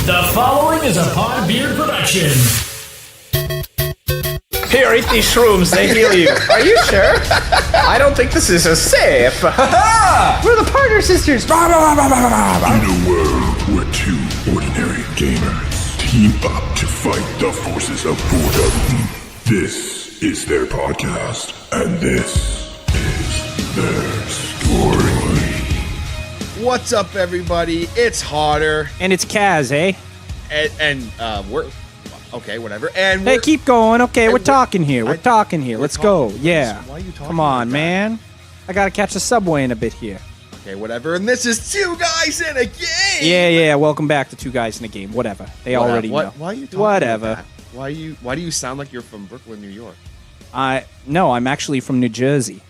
The following is a Podbeard production. Here, eat these shrooms, they heal you. Are you sure? I don't think this is safe. We're the partner sisters. In a world where two ordinary gamers team up to fight the forces of boredom, this is their podcast, and this is their story. What's up, everybody? It's Hodder. And it's Kaz, eh? And we're... Okay, whatever. And Hey, keep going. Okay, we're talking here. We're Let's go. Yeah. Why are you talking? Come on, like that? man. I gotta catch the subway in a bit here. Okay, whatever. And this is Two Guys in a Game. Yeah. Welcome back to Two Guys in a Game. Whatever. They already know. Why are you talking Whatever. like that? Why do you sound like you're from Brooklyn, New York? No, I'm actually from New Jersey.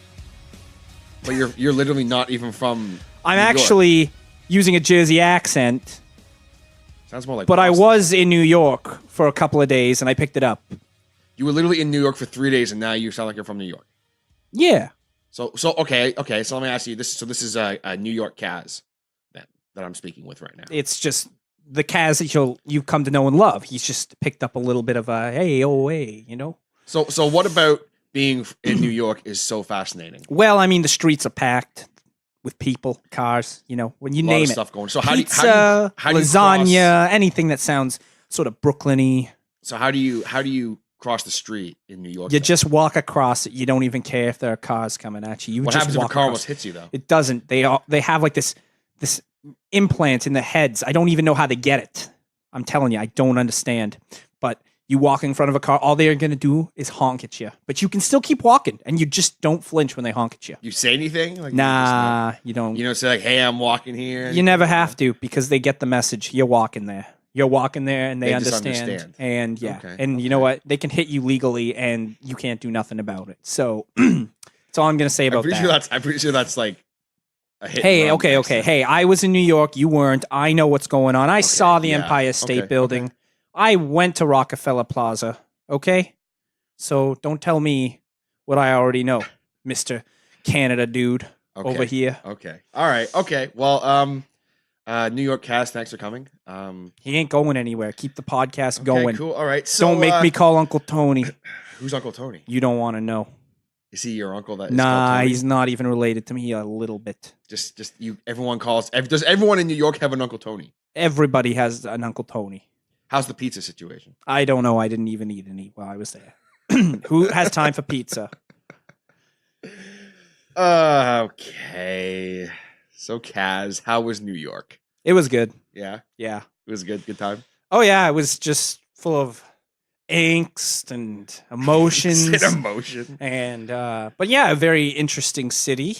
But you're literally not even from I'm New York. actually using a Jersey accent, Sounds more like but I Boston. was in New York for a couple of days and I picked it up. You were literally in New York for 3 days and now you sound like you're from New York. Yeah. So okay, so let me ask you this. So this is a New York Kaz that I'm speaking with right now. It's just the Kaz that you've come to know and love. He's just picked up a little bit of a hey, you know? So what about being in New York is so fascinating? Well, I mean, the streets are packed with people, cars, you know, when you A lot name of it. stuff going. So Pizza, how do you lasagna, anything that sounds sort of Brooklyn-y. So how do you cross the street in New York? You then? just walk across it. You don't even care if there are cars coming at you. What just happens if a walk car across almost it. hits you though? It doesn't. They have like this implant in the heads. I don't even know how they get it. I'm telling you, I don't understand. But you walk in front of a car, all they're going to do is honk at you. But you can still keep walking, and you just don't flinch when they honk at you. You say anything? Like, Nah, you don't. You don't say like, "Hey, I'm walking here." You never have to because they get the message. You're walking there. You're walking there, and they They just understand. understand. And yeah, Okay, and you know what? They can hit you legally, and you can't do nothing about it. So that's all I'm gonna say about that. I'm pretty sure that's like a hit. Hey, and run okay. next. Hey, I was in New York. You weren't. I know what's going on. I saw the yeah, Empire State okay, Building. okay. I went to Rockefeller Plaza. Okay, so don't tell me what I already know, Mister Canada dude Okay. over here. Okay. All right. Okay. Well, New York Cast, thanks for coming. He ain't going anywhere. Keep the podcast Okay, going. cool. All right. So Don't make me call Uncle Tony. Who's Uncle Tony? You don't want to know. Is he your uncle? That is called Nah, Tony? he's not even related to me a little bit. just you. Everyone calls. Does everyone in New York have an Uncle Tony? Everybody has an Uncle Tony. How's the pizza situation? I don't know. I didn't even eat any while I was there. Who has time for pizza? Okay. So Kaz, how was New York? It was good. Yeah, Yeah. it was good. Good time. Oh, yeah. It was just full of angst and emotions. It's an emotion. And, but yeah, a very interesting city.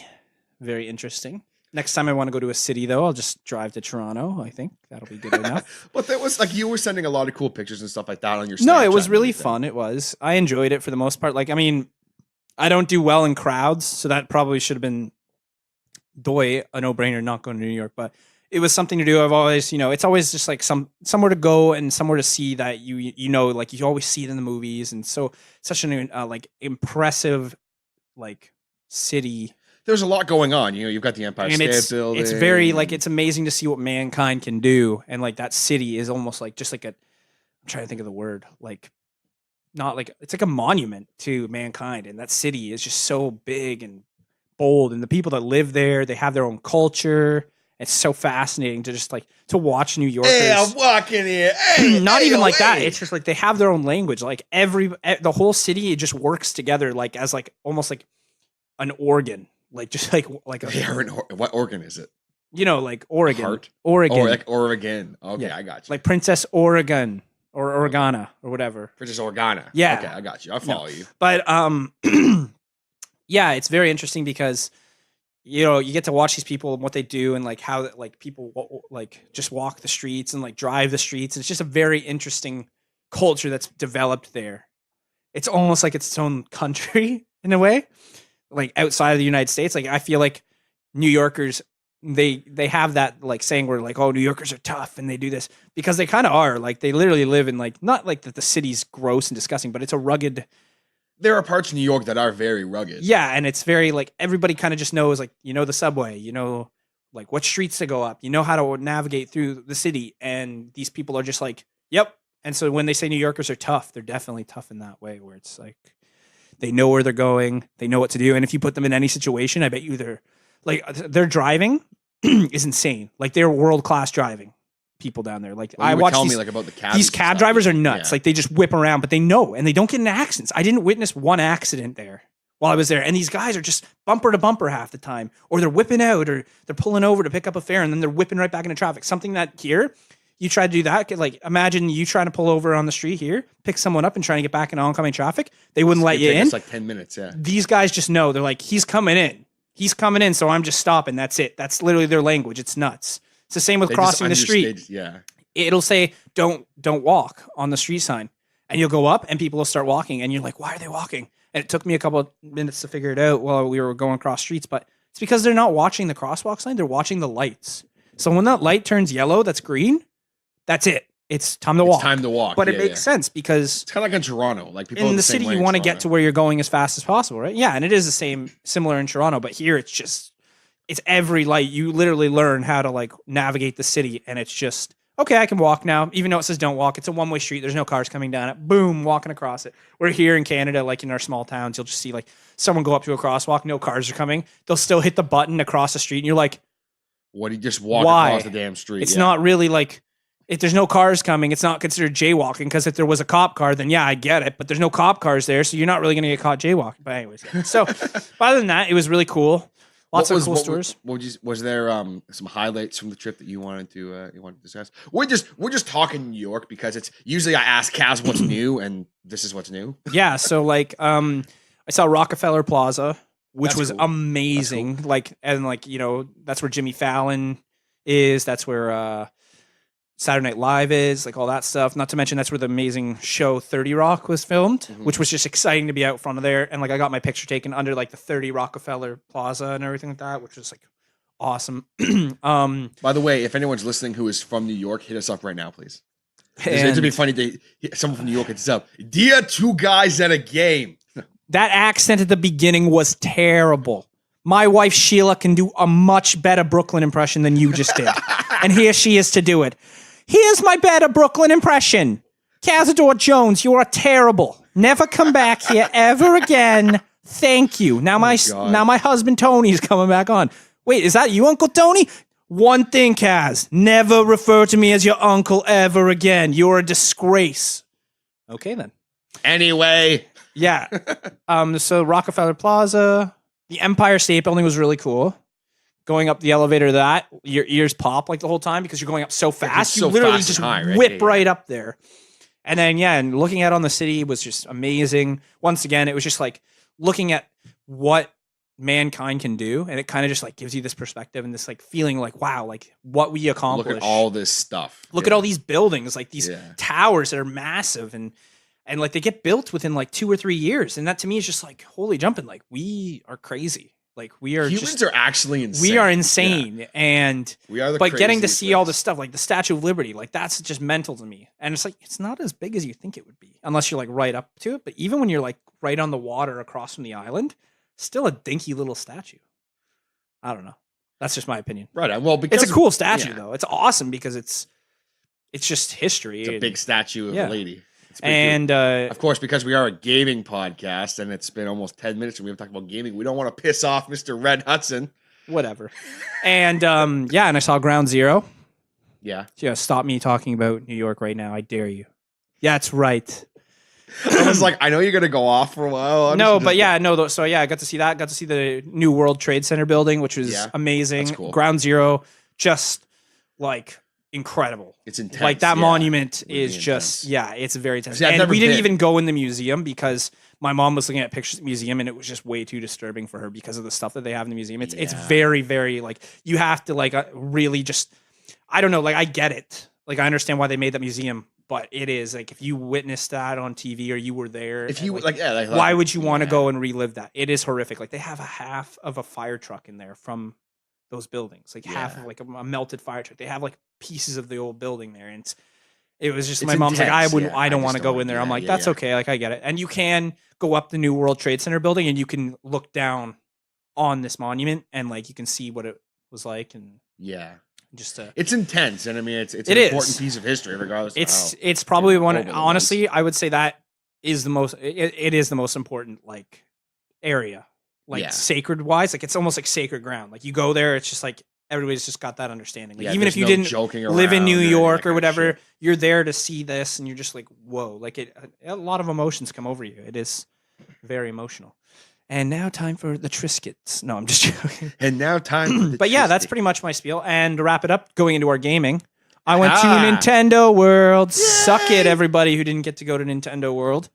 Very interesting. Next time I want to go to a city, though, I'll just drive to Toronto. I think that'll be good enough. But there was like you were sending a lot of cool pictures and stuff like that on your. No, Snapchat it was and really everything. fun. It was. I enjoyed it for the most part. Like, I mean, I don't do well in crowds, so that probably should have been a no-brainer not going to New York. But it was something to do. I've always, it's always just like somewhere to go and somewhere to see that you know, like you always see it in the movies, and so such an like impressive like city. There's a lot going on. You know, you've got the Empire And State Building. it's very like it's amazing to see what mankind can do, and like that city is almost like just like I'm trying to think of the word, like not like it's like a monument to mankind, and that city is just so big and bold, and the people that live there, they have their own culture. It's so fascinating to just like to watch New Yorkers. Hey, I'm walking here. Hey, Not hey, even oh, like that. hey. It's just like they have their own language. Like the whole city, it just works together, like as like almost like an organ. Like just like a They are in what organ is it? like Oregon. Heart? Oregon. Or like Oregon. Okay, Yeah. I got you. Like Princess Oregon or Oregana or whatever. Princess Organa. Yeah. Okay, I got you. I follow you. But yeah, it's very interesting because you get to watch these people and what they do and like how like people like just walk the streets and like drive the streets. It's just a very interesting culture that's developed there. It's almost like its own country in a way, like outside of the United States. Like I feel like New Yorkers, they have that like saying where like, oh, New Yorkers are tough and they do this because they kind of are. Like they literally live in like not like that the city's gross and disgusting, but it's a rugged. There are parts of New York that are very rugged. Yeah, and it's very like everybody kind of just knows like the subway, like what streets to go up. You know how to navigate through the city. And these people are just like, yep. And so when they say New Yorkers are tough, they're definitely tough in that way where it's like they know where they're going, they know what to do. And if you put them in any situation, I bet you their driving is insane. Like they're world-class driving people down there. Like I watch about the cabs. These cab drivers are nuts. Yeah. Like they just whip around, but they know, and they don't get in accidents. I didn't witness one accident there while I was there. And these guys are just bumper to bumper half the time, or they're whipping out, or they're pulling over to pick up a fare, and then they're whipping right back into traffic. Something that here, you try to do that, like imagine you trying to pull over on the street here, pick someone up and trying to get back in oncoming traffic. They wouldn't let you in. It's like 10 minutes, yeah. These guys just know. They're like, he's coming in. He's coming in, so I'm just stopping. That's it. That's literally their language. It's nuts. It's the same with crossing the street. Yeah. It'll say, don't walk on the street sign. And you'll go up and people will start walking. And you're like, why are they walking? And it took me a couple of minutes to figure it out while we were going across streets. But it's because they're not watching the crosswalk sign. They're watching the lights. So when that light turns yellow, that's green, that's it. It's time to walk. It's time to walk. But it makes sense because it's kind of like in Toronto. Like people in the city, you want to get to where you're going as fast as possible, right? Yeah, and it is the same, similar in Toronto. But here, it's every light. You literally learn how to like navigate the city, and it's just okay. I can walk now, even though it says don't walk. It's a one-way street. There's no cars coming down it. Boom, walking across it. We're here in Canada, like in our small towns, you'll just see like someone go up to a crosswalk. No cars are coming. They'll still hit the button across the street, and you're like, "What? You just walk across the damn street?" It's not really like. If there's no cars coming, it's not considered jaywalking, because if there was a cop car, then yeah, I get it. But there's no cop cars there, so you're not really going to get caught jaywalking. But anyways, so other than that, it was really cool. Lots of cool stores. Was there some highlights from the trip that you wanted to discuss? We're just talking New York because it's usually I ask Kaz what's new, and this is what's new. Yeah, so like I saw Rockefeller Plaza, which was cool. Amazing. Cool. Like that's where Jimmy Fallon is. That's where Saturday Night Live is, like all that stuff. Not to mention that's where the amazing show 30 Rock was filmed, which was just exciting to be out front of there. And like I got my picture taken under like the 30 Rockefeller Plaza and everything like that, which was like awesome. By the way, if anyone's listening who is from New York, hit us up right now, please. It'd be funny to someone from New York hits us up. Dear two guys at a game. That accent at the beginning was terrible. My wife Sheila can do a much better Brooklyn impression than you just did. And here she is to do it. Here's my better Brooklyn impression. Cazador Jones, you are terrible. Never come back here ever again. Thank you. Now my husband Tony's coming back on. Wait, is that you, Uncle Tony? One thing, Kaz. Never refer to me as your uncle ever again. You're a disgrace. Okay, then. Anyway. Yeah. So Rockefeller Plaza, the Empire State Building was really cool. Going up the elevator, your ears pop like the whole time because you're going up so fast. You literally just whip right up there. And then, and looking out on the city was just amazing. Once again, it was just like looking at what mankind can do. And it kind of just like gives you this perspective and this like feeling like, wow, like what we accomplished. Look at all this stuff. Look at all these buildings, like these towers that are massive and like they get built within like 2 or 3 years. And that to me is just like, holy jumping. Like we are crazy. Like humans are actually insane. We are insane, and we are. But getting to see all this stuff, like the Statue of Liberty, like that's just mental to me. And it's like it's not as big as you think it would be, unless you're like right up to it. But even when you're like right on the water across from the island, still a dinky little statue. I don't know. That's just my opinion. Right. Well, because it's a cool statue though. It's awesome because it's just history. It's a big statue of a lady. And of course, because we are a gaming podcast and it's been almost 10 minutes and we haven't talked about gaming, we don't want to piss off Mr. Red Hudson. Whatever. And and I saw Ground Zero. Yeah. Stop me talking about New York right now. I dare you. Yeah, that's right. I was like, I know you're gonna go off for a while. So I got to see that. Got to see the new World Trade Center building, which was amazing. That's cool. Ground Zero, just like incredible. It's intense. Like that monument is just it's very intense. And we didn't even go in the museum because my mom was looking at pictures of the museum and it was just way too disturbing for her because of the stuff that they have in the museum. It's very, very like you have to like really just I don't know, like I get it. Like I understand why they made that museum, but it is like if you witnessed that on TV or you were there, if you why would you want to go and relive that? It is horrific. Like they have a half of a fire truck in there from those buildings, like half of like a melted fire truck. They have like pieces of the old building there, and it was just my mom's intense. Like, I don't want to go in there. I'm like, that's okay, like I get it. And you can go up the new World Trade Center building, and you can look down on this monument, and like you can see what it was like, and Yeah. just It's intense, and I mean, it's an It is. important piece of history, regardless. It's probably one. horrible it was. Honestly, I would say that is the most. It is the most important like area, like Yeah. sacred wise. Like it's almost like sacred ground. Like you go there, it's just like everybody's just got that understanding. Like Yeah, even if there's you no didn't joking live in around New or any of York that or kind of whatever, shit. you're there to see this, and you're just like, whoa! Like a lot of emotions come over you. It is very emotional. And now time for the Triscuits. No, I'm just joking. And now time. For the But yeah, that's Tristy. pretty much my spiel. And to wrap it up, going into our gaming, I went to Ah. Nintendo World. Suck it, everybody who didn't get to go to Nintendo World.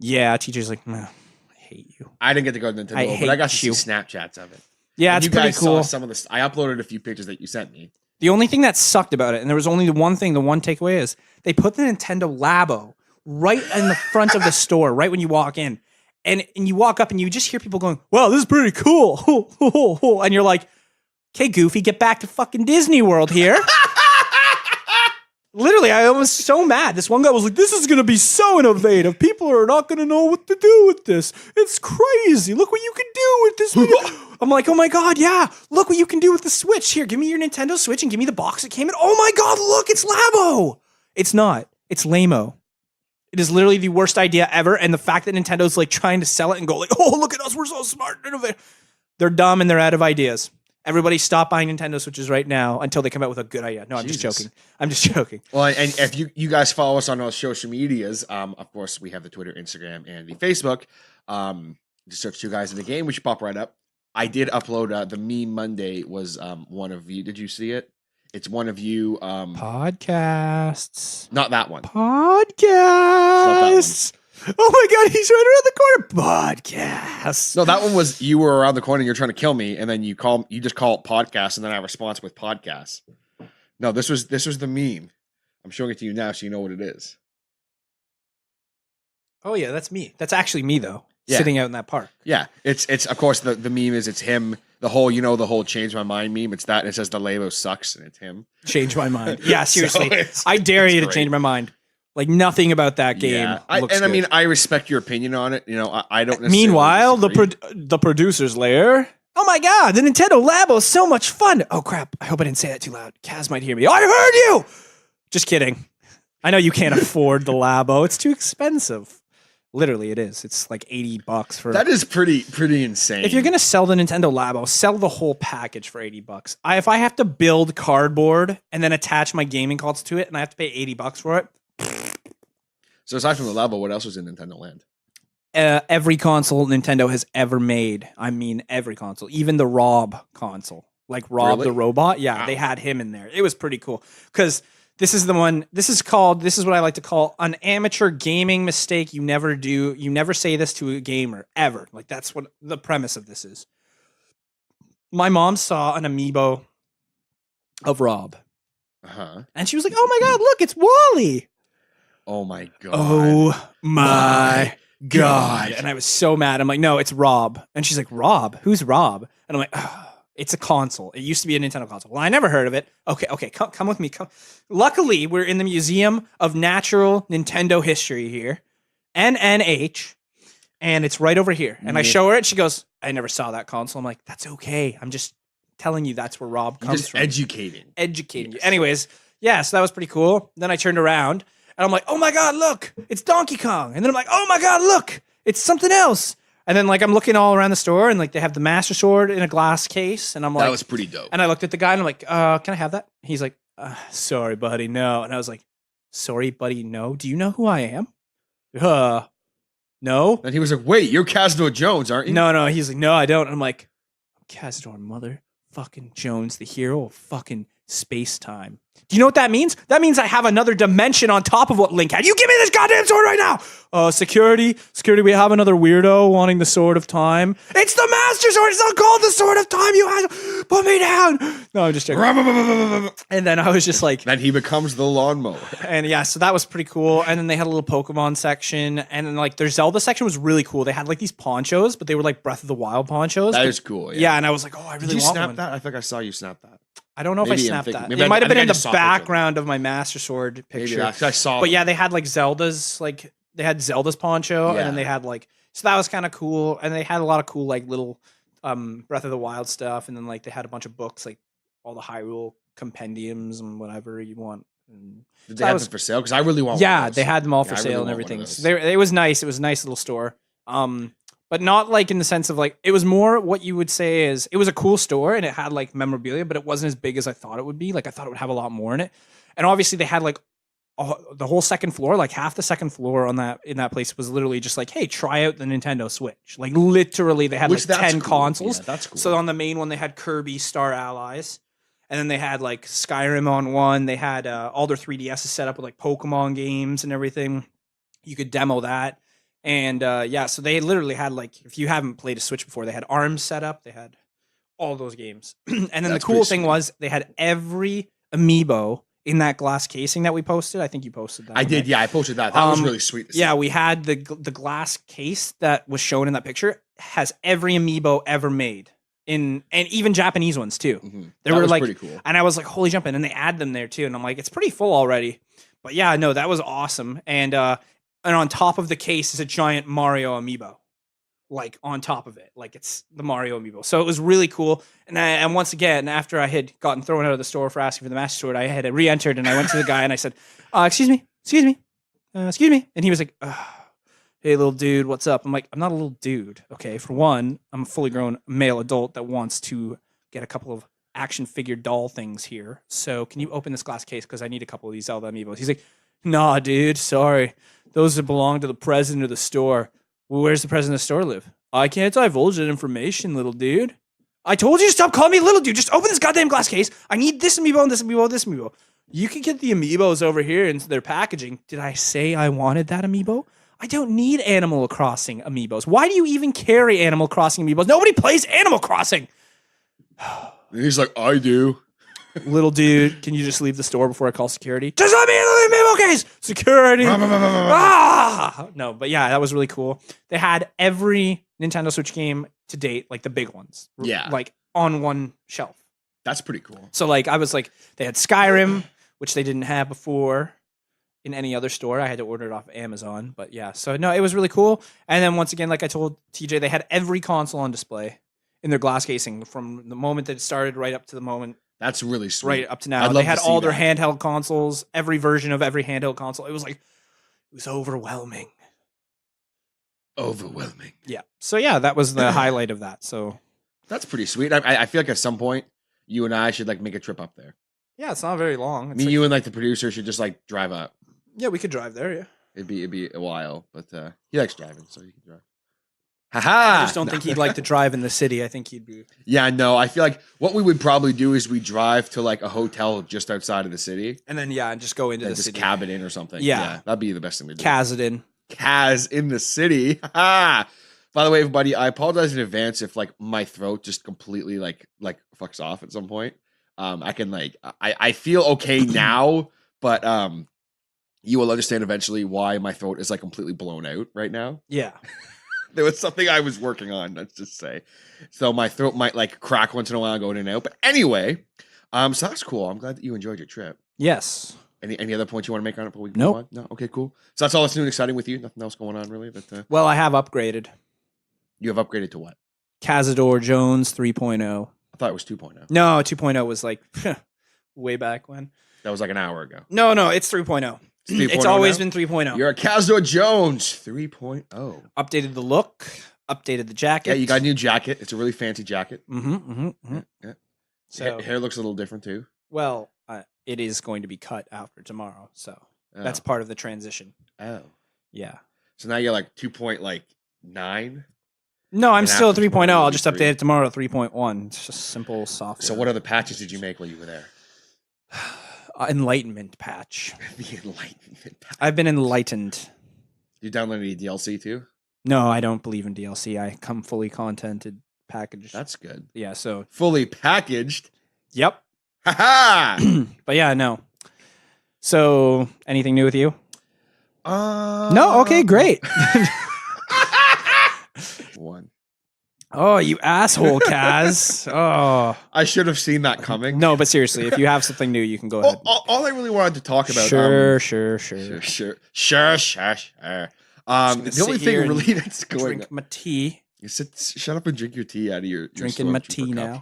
Yeah, teacher's like, "Nah, I hate you. I didn't get to go to Nintendo, I but I got to hate see you. Snapchats of it. Yeah, And it's you pretty guys cool. saw some of this. I uploaded a few pictures that you sent me. The only thing that sucked about it, and there was only the one thing, the one takeaway is they put the Nintendo Labo right in the front of the store, right when you walk in. And you walk up and you just hear people going, wow, this is pretty cool. And you're like, okay, Goofy, get back to fucking Disney World here. Literally, I was so mad. This one guy was like, this is going to be so innovative. People are not going to know what to do with this. It's crazy. Look what you can do with this video. I'm like, oh my God, yeah. Look what you can do with the Switch. Here, give me your Nintendo Switch and give me the box it came in. Oh my God, look, it's Labo. It's not. It's lame-o. It is literally the worst idea ever. And the fact that Nintendo's like trying to sell it and go like, oh, look at us. We're so smart and innovative. They're dumb and they're out of ideas. Everybody stop buying Nintendo Switches right now until they come out with a good idea. No, I'm just Jesus. joking. I'm just joking. Well, and if you guys follow us on our social medias, of course, we have the Twitter, Instagram, and the Facebook. Just search Two Guys in the Game. We should pop right up. I did upload the Meme Monday was one of you. Did you see it? It's one of you. Podcasts. Not that one. Podcasts. Oh my God, he's right around the corner. Podcasts. No, that one was you were around the corner and you're trying to kill me, and then you just call it podcast, and then I response with podcasts. No, this was the meme. I'm showing it to you now so you know what it is. Oh yeah, that's me. That's actually me though. Yeah. Sitting out in that park. Yeah. It's of course the meme is it's him, the whole change my mind meme. It's that and it says the Labo sucks and it's him. Change my mind. Yeah, seriously. it's- I dare you to great. change my mind. Like nothing about that game. Yeah. looks I mean, good. I respect your opinion on it. You know, I don't necessarily Meanwhile, disagree. the producer's lair. Oh my God, the Nintendo Labo is so much fun. Oh crap, I hope I didn't say that too loud. Kaz might hear me. Oh, I heard you! Just kidding. I know you can't afford the Labo. It's too expensive. Literally, it is. It's like $80 for... That is pretty insane. If you're going to sell the Nintendo Labo, sell the whole package for $80. If I have to build cardboard and then attach my gaming consoles to it and I have to pay $80 for it, So aside from the Labo, what else was in Nintendo Land? every console Nintendo has ever made. I mean, every console, even the Rob console, like Rob Really? the robot. Yeah, Wow. they had him in there. It was pretty cool because this is the one. This is what I like to call an amateur gaming mistake. You never do. You never say this to a gamer ever. Like that's what the premise of this is. My mom saw an amiibo of Rob, and she was like, "Oh my God, look, it's Wally." Oh my god. Oh my God. And I was so mad. I'm like, no, it's Rob. And she's like, Rob? Who's Rob? And I'm like, oh, it's a console. It used to be a Nintendo console. Well, I never heard of it. Okay, come with me. Come. Luckily, we're in the Museum of Natural Nintendo History here, NNH, and it's right over here. And I show her it. She goes, I never saw that console. I'm like, that's okay. I'm just telling you that's where Rob comes Just from. educating. You. Anyways, yeah, so that was pretty cool. Then I turned around. And I'm like, oh my God, look, it's Donkey Kong. And then I'm like, oh my God, look, it's something else. And then like I'm looking all around the store and like they have the Master Sword in a glass case. And I'm like, That was pretty dope. and I looked at the guy and I'm like, can I have that? He's like, sorry, buddy, no. And I was like, sorry, buddy, no. Do you know who I am? No. And he was like, wait, you're Casdor Jones, aren't you? No. He's like, no, I don't. And I'm like, I'm Cazador Mother fucking Jones, the hero of fucking space time. Do you know what that means? That means I have another dimension on top of what Link had. You give me this goddamn sword right now! Security, we have another weirdo wanting the sword of time. It's the Master Sword! It's not called the sword of time! You have put me down! No, I'm just joking. And then I was just like... Then he becomes the lawnmower. And yeah, so that was pretty cool. And then they had a little Pokemon section. And then like their Zelda section was really cool. They had like these ponchos, but they were like Breath of the Wild ponchos. That is cool. Yeah, and I was like, oh, I really Did you want snap one. that? I think I saw you snap that. I don't know Maybe if I I'm snapped thinking- that. maybe It I- might have I been in think I just the saw a picture. background of my Master Sword picture. Maybe I saw. But yeah, they had like Zelda's, like they had Zelda's poncho, and then Yeah. they had like, so that was kind of cool. And they had a lot of cool like little Breath of the Wild stuff, and then like they had a bunch of books, like all the Hyrule compendiums and whatever you want. And Did so they that have was- them for sale? Because I really want. one yeah, of those. they had them all for Yeah, I sale really and want one of everything. those. So it was nice. It was a nice little store. But not like in the sense of like it was more what you would say is it was a cool store and it had like memorabilia, but it wasn't as big as I thought it would be. Like I thought it would have a lot more in it. And obviously they had like the whole second floor, like half the second floor on that in that place was literally just like, hey, try out the Nintendo Switch. Like literally they had Which like that's 10 cool. consoles. Yeah, that's cool. So on the main one they had Kirby Star Allies. And then they had like Skyrim on one. They had all their 3DSs set up with like Pokemon games and everything. You could demo that. And yeah, so they literally had like, if you haven't played a Switch before, they had ARMS set up. They had all those games. And then That's the cool pretty thing sweet. was they had every amiibo in that glass casing that we posted. I think you posted that. I one, did. right? Yeah, I posted that. That was Um, really sweet. To see. Yeah, we had the glass case that was shown in that picture has every amiibo ever made and even Japanese ones too. Mhm. They That were was like, pretty cool. and I was like, holy jump! And then they add them there too, and I'm like, it's pretty full already. But yeah, no, that was awesome. And on top of the case is a giant Mario amiibo, like on top of it, like it's the Mario amiibo. So it was really cool. And once again, after I had gotten thrown out of the store for asking for the Master Sword, I had re-entered, and I went to the guy and I said, excuse me, and he was like, hey, little dude, what's up? I'm like, I'm not a little dude. Okay, for one, I'm a fully grown male adult that wants to get a couple of action figure doll things here. So can you open this glass case because I need a couple of these Zelda amiibos? He's like, nah, dude, sorry. Those belong to the president of the store. Well, where's the president of the store live? I can't divulge that information, little dude. I told you to stop calling me little dude. Just open this goddamn glass case. I need this amiibo and this amiibo and this amiibo. You can get the amiibos over here into their packaging. Did I say I wanted that amiibo? I don't need Animal Crossing amiibos. Why do you even carry Animal Crossing amiibos? Nobody plays Animal Crossing. And he's like, I do. Little dude, can you just leave the store before I call security? Just let me in the amiibo case. Security. No, but yeah, that was really cool. They had every Nintendo Switch game to date, like the big ones. Yeah. Like on one shelf. That's pretty cool. So like I was like, they had Skyrim, which they didn't have before in any other store. I had to order it off Amazon. But yeah, so no, it was really cool. And then once again, like I told TJ, they had every console on display in their glass casing from the moment that it started right up to the moment That's really sweet. right up to now. I'd They love had to see all their that. handheld consoles, every version of every handheld console. It was overwhelming. Overwhelming. Yeah. So yeah, that was the highlight of that. So That's pretty sweet. I feel like at some point you and I should like make a trip up there. yeah, it's not very long. It's Me, like- you, and like the producer should just like drive up. yeah, we could drive there. Yeah. It'd be a while, but he likes driving, so he can drive. Haha! I just don't think he'd like to drive in the city. I think he'd be. Yeah, no. I feel like what we would probably do is we drive to like a hotel just outside of the city, And then yeah, and just go into and the just city. cabin in or something. Yeah. That'd be the best thing to do. Kazadin. Kaz in the city. Haha! By the way, everybody, I apologize in advance if like my throat just completely like fucks off at some point. I can like I feel okay now, but you will understand eventually why my throat is like completely blown out right now. Yeah. There was something I was working on, let's just say. So my throat might like crack once in a while, go in and out. But anyway, so that's cool. I'm glad that you enjoyed your trip. Yes. Any other points you want to make on it before we Nope. move on? No? Okay, cool. So that's all that's new and exciting with you. Nothing else going on really, but Well, I have upgraded. you have upgraded to what? Cazador Jones 3.0. I thought it was 2.0. No, 2.0 was like way back when. That was like an hour ago. No, it's 3.0. It's 3.0 It's always now? been 3.0. You're a Cazador Jones 3.0. Updated the look, updated the jacket. Yeah, you got a new jacket. It's a really fancy jacket. Yeah. So, Hair looks a little different too. well, it is going to be cut after tomorrow. So that's Oh. part of the transition. Oh. Yeah. So now you're like 2.9. No, I'm And still after 3.0. tomorrow, I'll it'll be just 3. update it tomorrow to 3.1. It's just simple software. So what other patches did you make while you were there? Enlightenment patch. The enlightenment patch. I've been enlightened. You downloaded any DLC too? No, I don't believe in DLC. I come fully contented packaged. That's good. Yeah, so Fully packaged. yep. Ha But yeah, no. So anything new with you? ha! No? Okay, great. One. Oh, you asshole, Kaz. Oh. I should have seen that coming. No, but seriously, if you have something new, you can go ahead. All I really wanted to talk about. Sure. Sure. The only sit thing here really that's going. Drink my tea. Shut up and drink your tea out of your Drinking my Stormtrooper tea cup. now.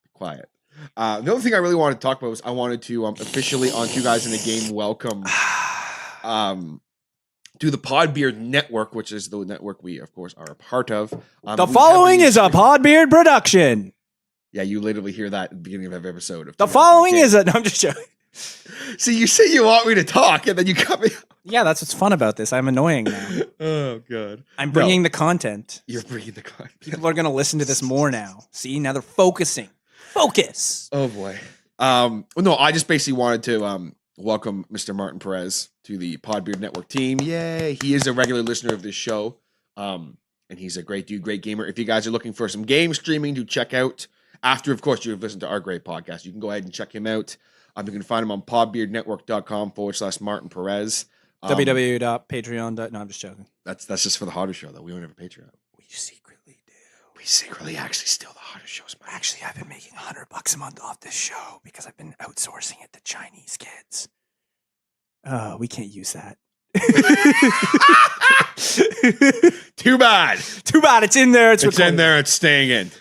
Be quiet. The other thing I really wanted to talk about was I wanted to officially on You Guys in the Game welcome to the Podbeard Network, which is the network we, of course, are a part of. The following is a Podbeard production. Yeah, you literally hear that at the beginning of every episode. Of The You Guys in following Game. is a... No, I'm just joking. See, you say you want me to talk, and then you cut me. Yeah, that's what's fun about this. I'm annoying now. Oh, God. I'm bringing the content. You're bringing the content. People are going to listen to this more now. See, now they're focusing. Focus. Oh, boy. No, I just basically wanted to welcome Mr. Martin Perez to the Podbeard Network team. Yay. He is a regular listener of this show, and he's a great dude, great gamer. If you guys are looking for some game streaming to check out, after, of course, you've listened to our great podcast, you can go ahead and check him out. You can find him on podbeardnetwork.com/Martin Perez. www.patreon. No, I'm just joking. That's just for the Hodder show, though. We don't have a Patreon. We secretly do. We secretly actually steal the Hodder show's money. Actually, I've been making $100 a month off this show because I've been outsourcing it to Chinese kids. We can't use that. Too bad. Too bad. It's in there. It's It's in there. It's staying in.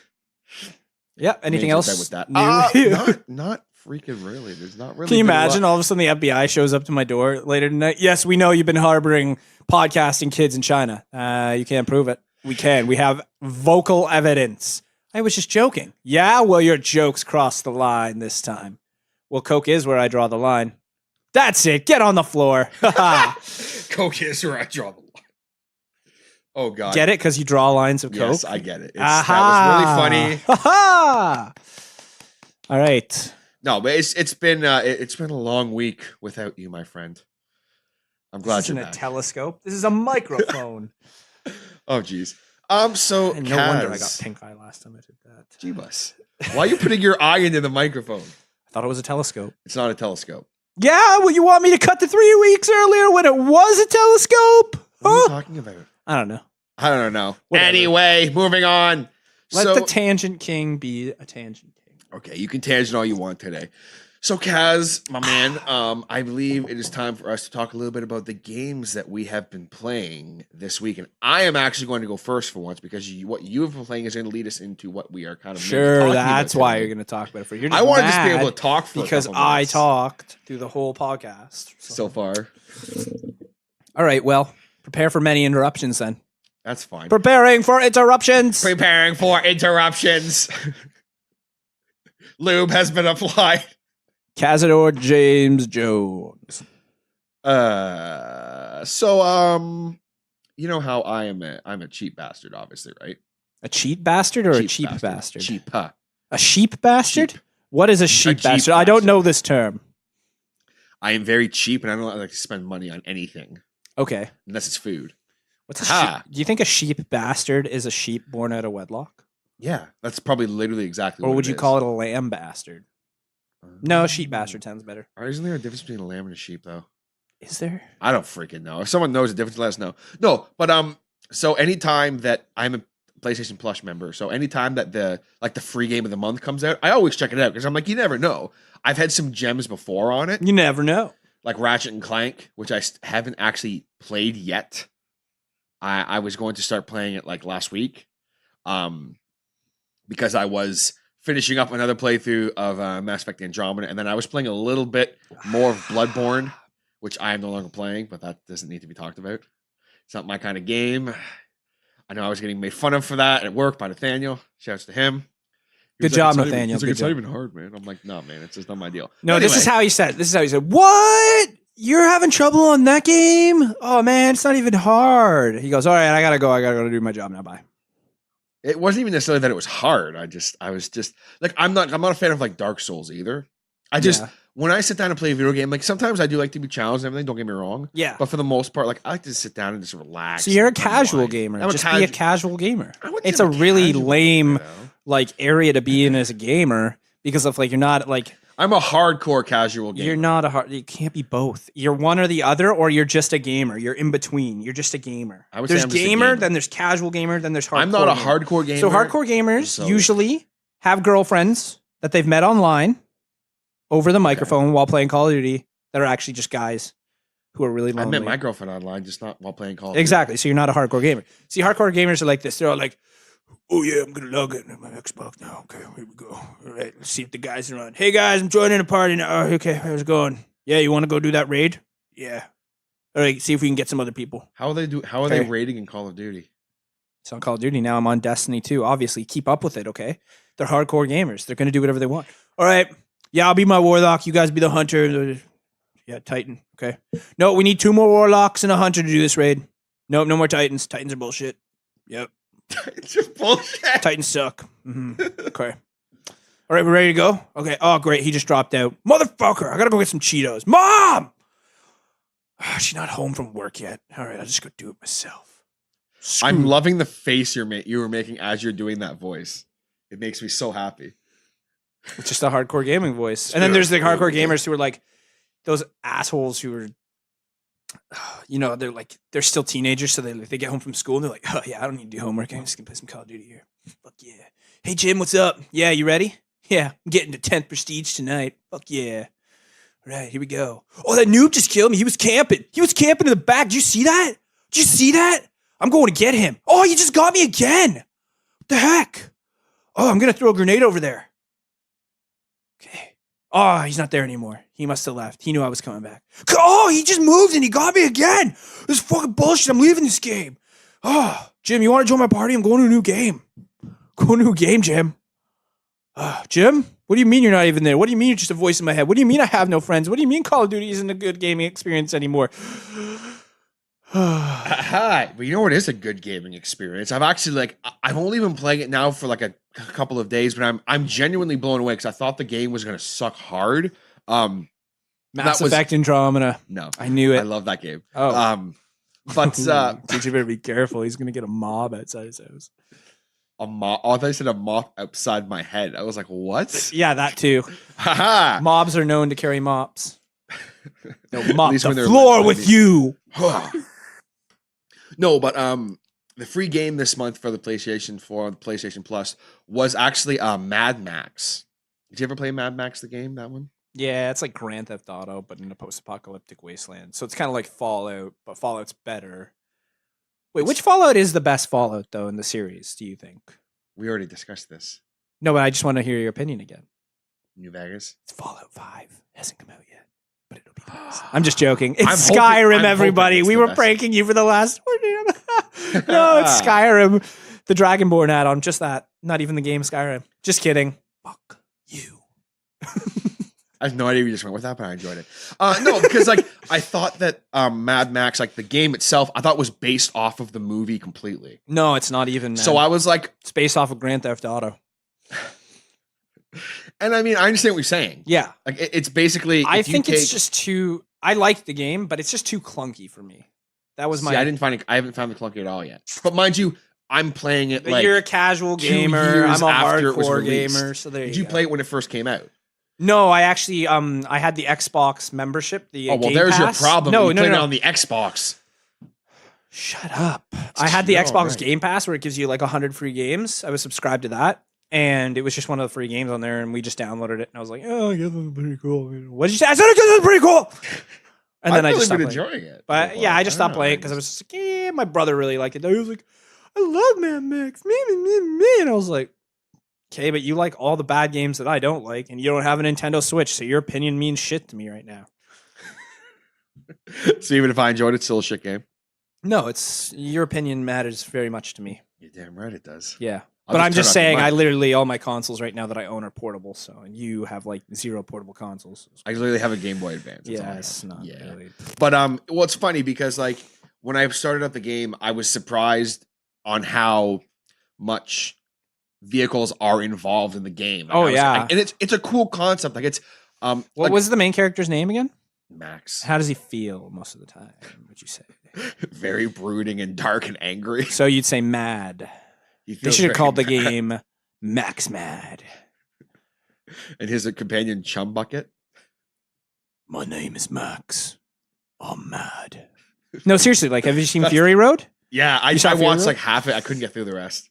Yeah. Anything Major else? with that? New? Not freaking really. There's not really. Can you been a lot- imagine all of a sudden the FBI shows up to my door later tonight? Yes, we know you've been harboring podcasting kids in China. You can't prove it. We can. We have vocal evidence. I was just joking. Yeah, well, your jokes crossed the line this time. Well, Coke is where I draw the line. That's it. Get on the floor. Coke is where I draw the line. Oh God. Get it? Because you draw lines of Yes, Coke? I get it. That was really funny. Aha! All right. No, but it's been a long week without you, my friend. I'm glad This you're isn't a back. telescope. This is a microphone. Oh jeez. So And no wonder I got Kaz, pink eye last time I did that. Jeebus. Why are you putting your eye into the microphone? I thought it was a telescope. It's not a telescope. Yeah, well, you want me to cut to 3 weeks earlier when it was a telescope? What are you Huh? talking about? I don't know. I don't know. Whatever. Anyway, moving on. Let the tangent king be a tangent king. Okay, you can tangent all you want today. So, Kaz, my man, I believe it is time for us to talk a little bit about the games that we have been playing this week. And I am actually going to go first for once because what you have been playing is going to lead us into what we are kind of Sure, talking that's about why today. you're going to talk about it. You're I want to just be able to talk for because a couple I minutes talked through the whole podcast. so far. All right, well, prepare for many interruptions then. That's fine. Preparing for interruptions. Preparing for interruptions. Lube has been applied. Cazador James Jones. You know how I'm a cheap bastard, obviously, right? A cheat bastard or a cheap Cheap bastard? Cheap, A sheep bastard? Cheap. What is a sheep cheap bastard? I don't bastard. know this term. I am very cheap and I don't like to spend money on anything Okay. unless it's food. What's a Ha. sheep? Do you think a sheep bastard is a sheep born out of wedlock? Yeah, that's probably literally exactly Or what would it you is. call it a lamb bastard? No, sheep bastard sounds better. Isn't there a difference between a lamb and a sheep, though? Is there? I don't freaking know. If someone knows the difference, let us know. No, but so anytime that I'm a PlayStation Plus member, so anytime that the free game of the month comes out, I always check it out because I'm like, you never know. I've had some gems before on it, You never know. like Ratchet and Clank, which I haven't actually played yet. I was going to start playing it like last week, because I was finishing up another playthrough of Mass Effect Andromeda, and then I was playing a little bit more of Bloodborne, which I am no longer playing, but that doesn't need to be talked about. It's not my kind of game. I know I was getting made fun of for that at work by Nathaniel. Shouts to him. He was Good job, "It's not even-" Nathaniel. He's like, Good it's not job. even hard, man. I'm like, no, man, it's just not my deal. No, But this is anyway, how he said. This is how he said. What? You're having trouble on that game? Oh man, it's not even hard. He goes, all right, I gotta go. I gotta go to do my job now. Bye. it wasn't even necessarily that it was hard. I was just like, I'm not a fan of like Dark Souls either. I just, Yeah. when I sit down and play a video game, like sometimes I do like to be challenged and everything, don't get me wrong. Yeah. But for the most part, like I like to sit down and just relax. So you're a and casual unwind. gamer. I'm Just be a casual gamer. I wouldn't It's say a I'm really casual, lame you know? like area to be in as a gamer because of like you're not like I'm a hardcore casual gamer. you're not a hard. You can't be both. You're one or the other, or you're just a gamer. You're in between. You're just a gamer. I would say There's I'm just a gamer, gamer. then there's casual gamer, then there's hardcore. I'm not a gamer. hardcore gamer. So hardcore gamers So- usually have girlfriends that they've met online over the microphone while playing Call of Duty that are actually just guys who are really I lonely. met my girlfriend online, just not while playing Call of Duty. Exactly. So you're not a hardcore gamer. See, hardcore gamers are like this. They're all like, oh yeah, I'm gonna log in my Xbox now. Okay, here we go. All right, let's see if the guys are on. Hey guys, I'm joining a party now. Oh, okay, how's it going? Yeah, you want to go do that raid? Yeah. All right, see if we can get some other people. How are they rating in Call of Duty? It's on Call of Duty now. I'm on Destiny 2. Obviously, keep up with it, okay? They're hardcore gamers. They're gonna do whatever they want. All right. Yeah, I'll be my warlock. You guys be the hunter. Yeah, Titan. Okay. No, we need 2 more warlocks and a hunter to do this raid. Nope, no more Titans. Titans are bullshit. Yep. It's just bullshit. Titans suck. Okay. All right, we're ready to go? Okay. Oh, great. He just dropped out. Motherfucker. I gotta go get some Cheetos. Mom! She's not home from work yet. All right, I'll just go do it myself. I'm loving the face you were making as you're doing that voice. It makes me so happy. It's just a hardcore gaming voice. And then there's the hardcore gamers who are like those assholes who are, they're still teenagers. So they get home from school and they're like, oh yeah, I don't need to do homework. I'm just gonna play some Call of Duty here. Fuck yeah. Hey Jim, what's up? Yeah, you ready? Yeah, I'm getting to 10th Prestige tonight. Fuck yeah. All right, here we go. Oh, that noob just killed me. He was camping. He was camping in the back. Did you see that? Did you see that? I'm going to get him. Oh, you just got me again. What the heck? Oh, I'm gonna throw a grenade over there. Okay. Oh, he's not there anymore. He must have left. He knew I was coming back. Oh, he just moved and he got me again. This is fucking bullshit. I'm leaving this game. Oh, Jim, you want to join my party? I'm going to a new game. Going to a new game, Jim. Jim? What do you mean you're not even there? What do you mean you're just a voice in my head? What do you mean I have no friends? What do you mean Call of Duty isn't a good gaming experience anymore? But you know what is a good gaming experience? I've only been playing it now for like a couple of days, but I'm genuinely blown away because I thought the game was gonna suck hard. Mass Effect Andromeda. No, I knew it. I love that game. Oh. But Dude, you better be careful. He's gonna get a mob outside his house. a moth. Oh, I thought you said a moth outside my head. I was like, what? Yeah, that too. Haha. Mobs are known to carry mops. No, mop least the when they're floor led by with me. you. No, but the free game this month for the PlayStation 4 and PlayStation Plus was actually Mad Max. Did you ever play Mad Max the game? That one? Yeah, it's like Grand Theft Auto, but in a post-apocalyptic wasteland. So it's kind of like Fallout, but Fallout's better. Wait, which Fallout is the best Fallout, though, in the series, do you think? We already discussed this. No, but I just want to hear your opinion again. New Vegas. It's Fallout 5. It hasn't come out yet, but it'll be the best. I'm just joking. It's I'm hoping- Skyrim, I'm everybody. hoping it's We the were best. pranking you for the last... No, it's Skyrim. The Dragonborn add-on. Just that. Not even the game Skyrim. Just kidding. Fuck you. I have no idea you just went with that, but I enjoyed it. No, because like I thought that Mad Max, like the game itself, I thought was based off of the movie completely. No, it's not even. So man. I was like, It's based off of Grand Theft Auto. and I mean, I understand what you're saying. Yeah. Like it's basically. I if you think it's take- just too... I liked the game, but it's just too clunky for me. That was See, my... I didn't find it. I haven't found the clunky at all yet. But mind you, I'm playing it But like. you're a casual 2 gamer. years I'm a after it was hardcore released. gamer. So there Did you you go. play it when it first came out? No, I actually I had the Xbox membership. The Oh well, Game there's Pass. your problem. No, you no, played no. it on the Xbox. Shut up. I had the Oh, Xbox right. Game Pass where it gives you like 100 free games. I was subscribed to that. And it was just one of the free games on there. And we just downloaded it. And I was like, oh, I guess it's pretty cool. What did you say? I said, I guess it's pretty cool. And then I just stopped been playing. enjoying it. But yeah, I just stopped playing because I was just like, yeah, my brother really liked it. He was like, I love Mad Max. Me. And I was like, okay, but you like all the bad games that I don't like. And you don't have a Nintendo Switch. So your opinion means shit to me right now. So even if I enjoyed it, it's still a shit game. No, it's your opinion matters very much to me. You're damn right it does. Yeah. I'll But I'm turn just off saying, your I mic. literally, all my consoles right now that I own are portable. So, and you have like 0 portable consoles. I literally have a Game Boy Advance. That's all I Yeah, have. it's not Yeah. really. But well, it's funny because like when I started up the game, I was surprised on how much vehicles are involved in the game. Like, Oh, I was- yeah. and it's a cool concept. Like it's What like was the main character's name again? Max, How does he feel most of the time? Would you say? very brooding and dark and angry. So you'd say mad. He They feels should have very called the mad. game Max Mad. And his companion Chum Bucket. My name is Max. I'm mad. No, seriously, like, have you seen Fury Road? Yeah, I saw Fury watched Road? like half it. I couldn't get through the rest.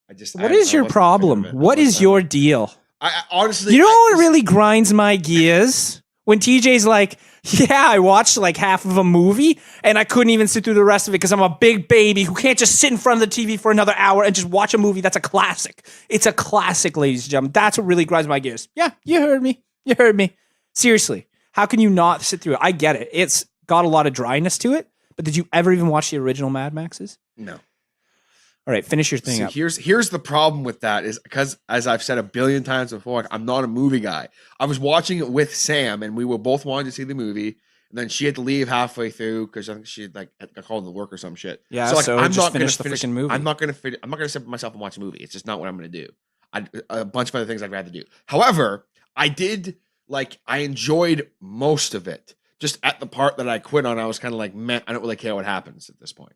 What is your wasn't a fan problem? of it. What I is wasn't- your deal? I honestly, You know what really grinds my gears? When TJ's like, Yeah, I watched like half of a movie and I couldn't even sit through the rest of it because I'm a big baby who can't just sit in front of the TV for another hour and just watch a movie that's a classic. It's a classic, ladies and gentlemen. That's what really grinds my gears. Yeah, you heard me. You heard me. Seriously, how can you not sit through it? I get it. It's got a lot of dryness to it, but did you ever even watch the original Mad Maxes? No. All right, finish your thing See, up. here's the problem with that is because, as I've said a billion times before, I'm not a movie guy. I was watching it with Sam, and we were both wanting to see the movie, and then she had to leave halfway through because I think she had, like got called to work or some shit. Yeah, so, like, so I'm just not gonna finish the freaking movie. I'm not gonna sit myself and watch a movie. It's just not what I'm gonna do. A bunch of other things I'd rather do. However, I enjoyed most of it. Just at the part that I quit on, I was kind of like, man, I don't really care what happens at this point.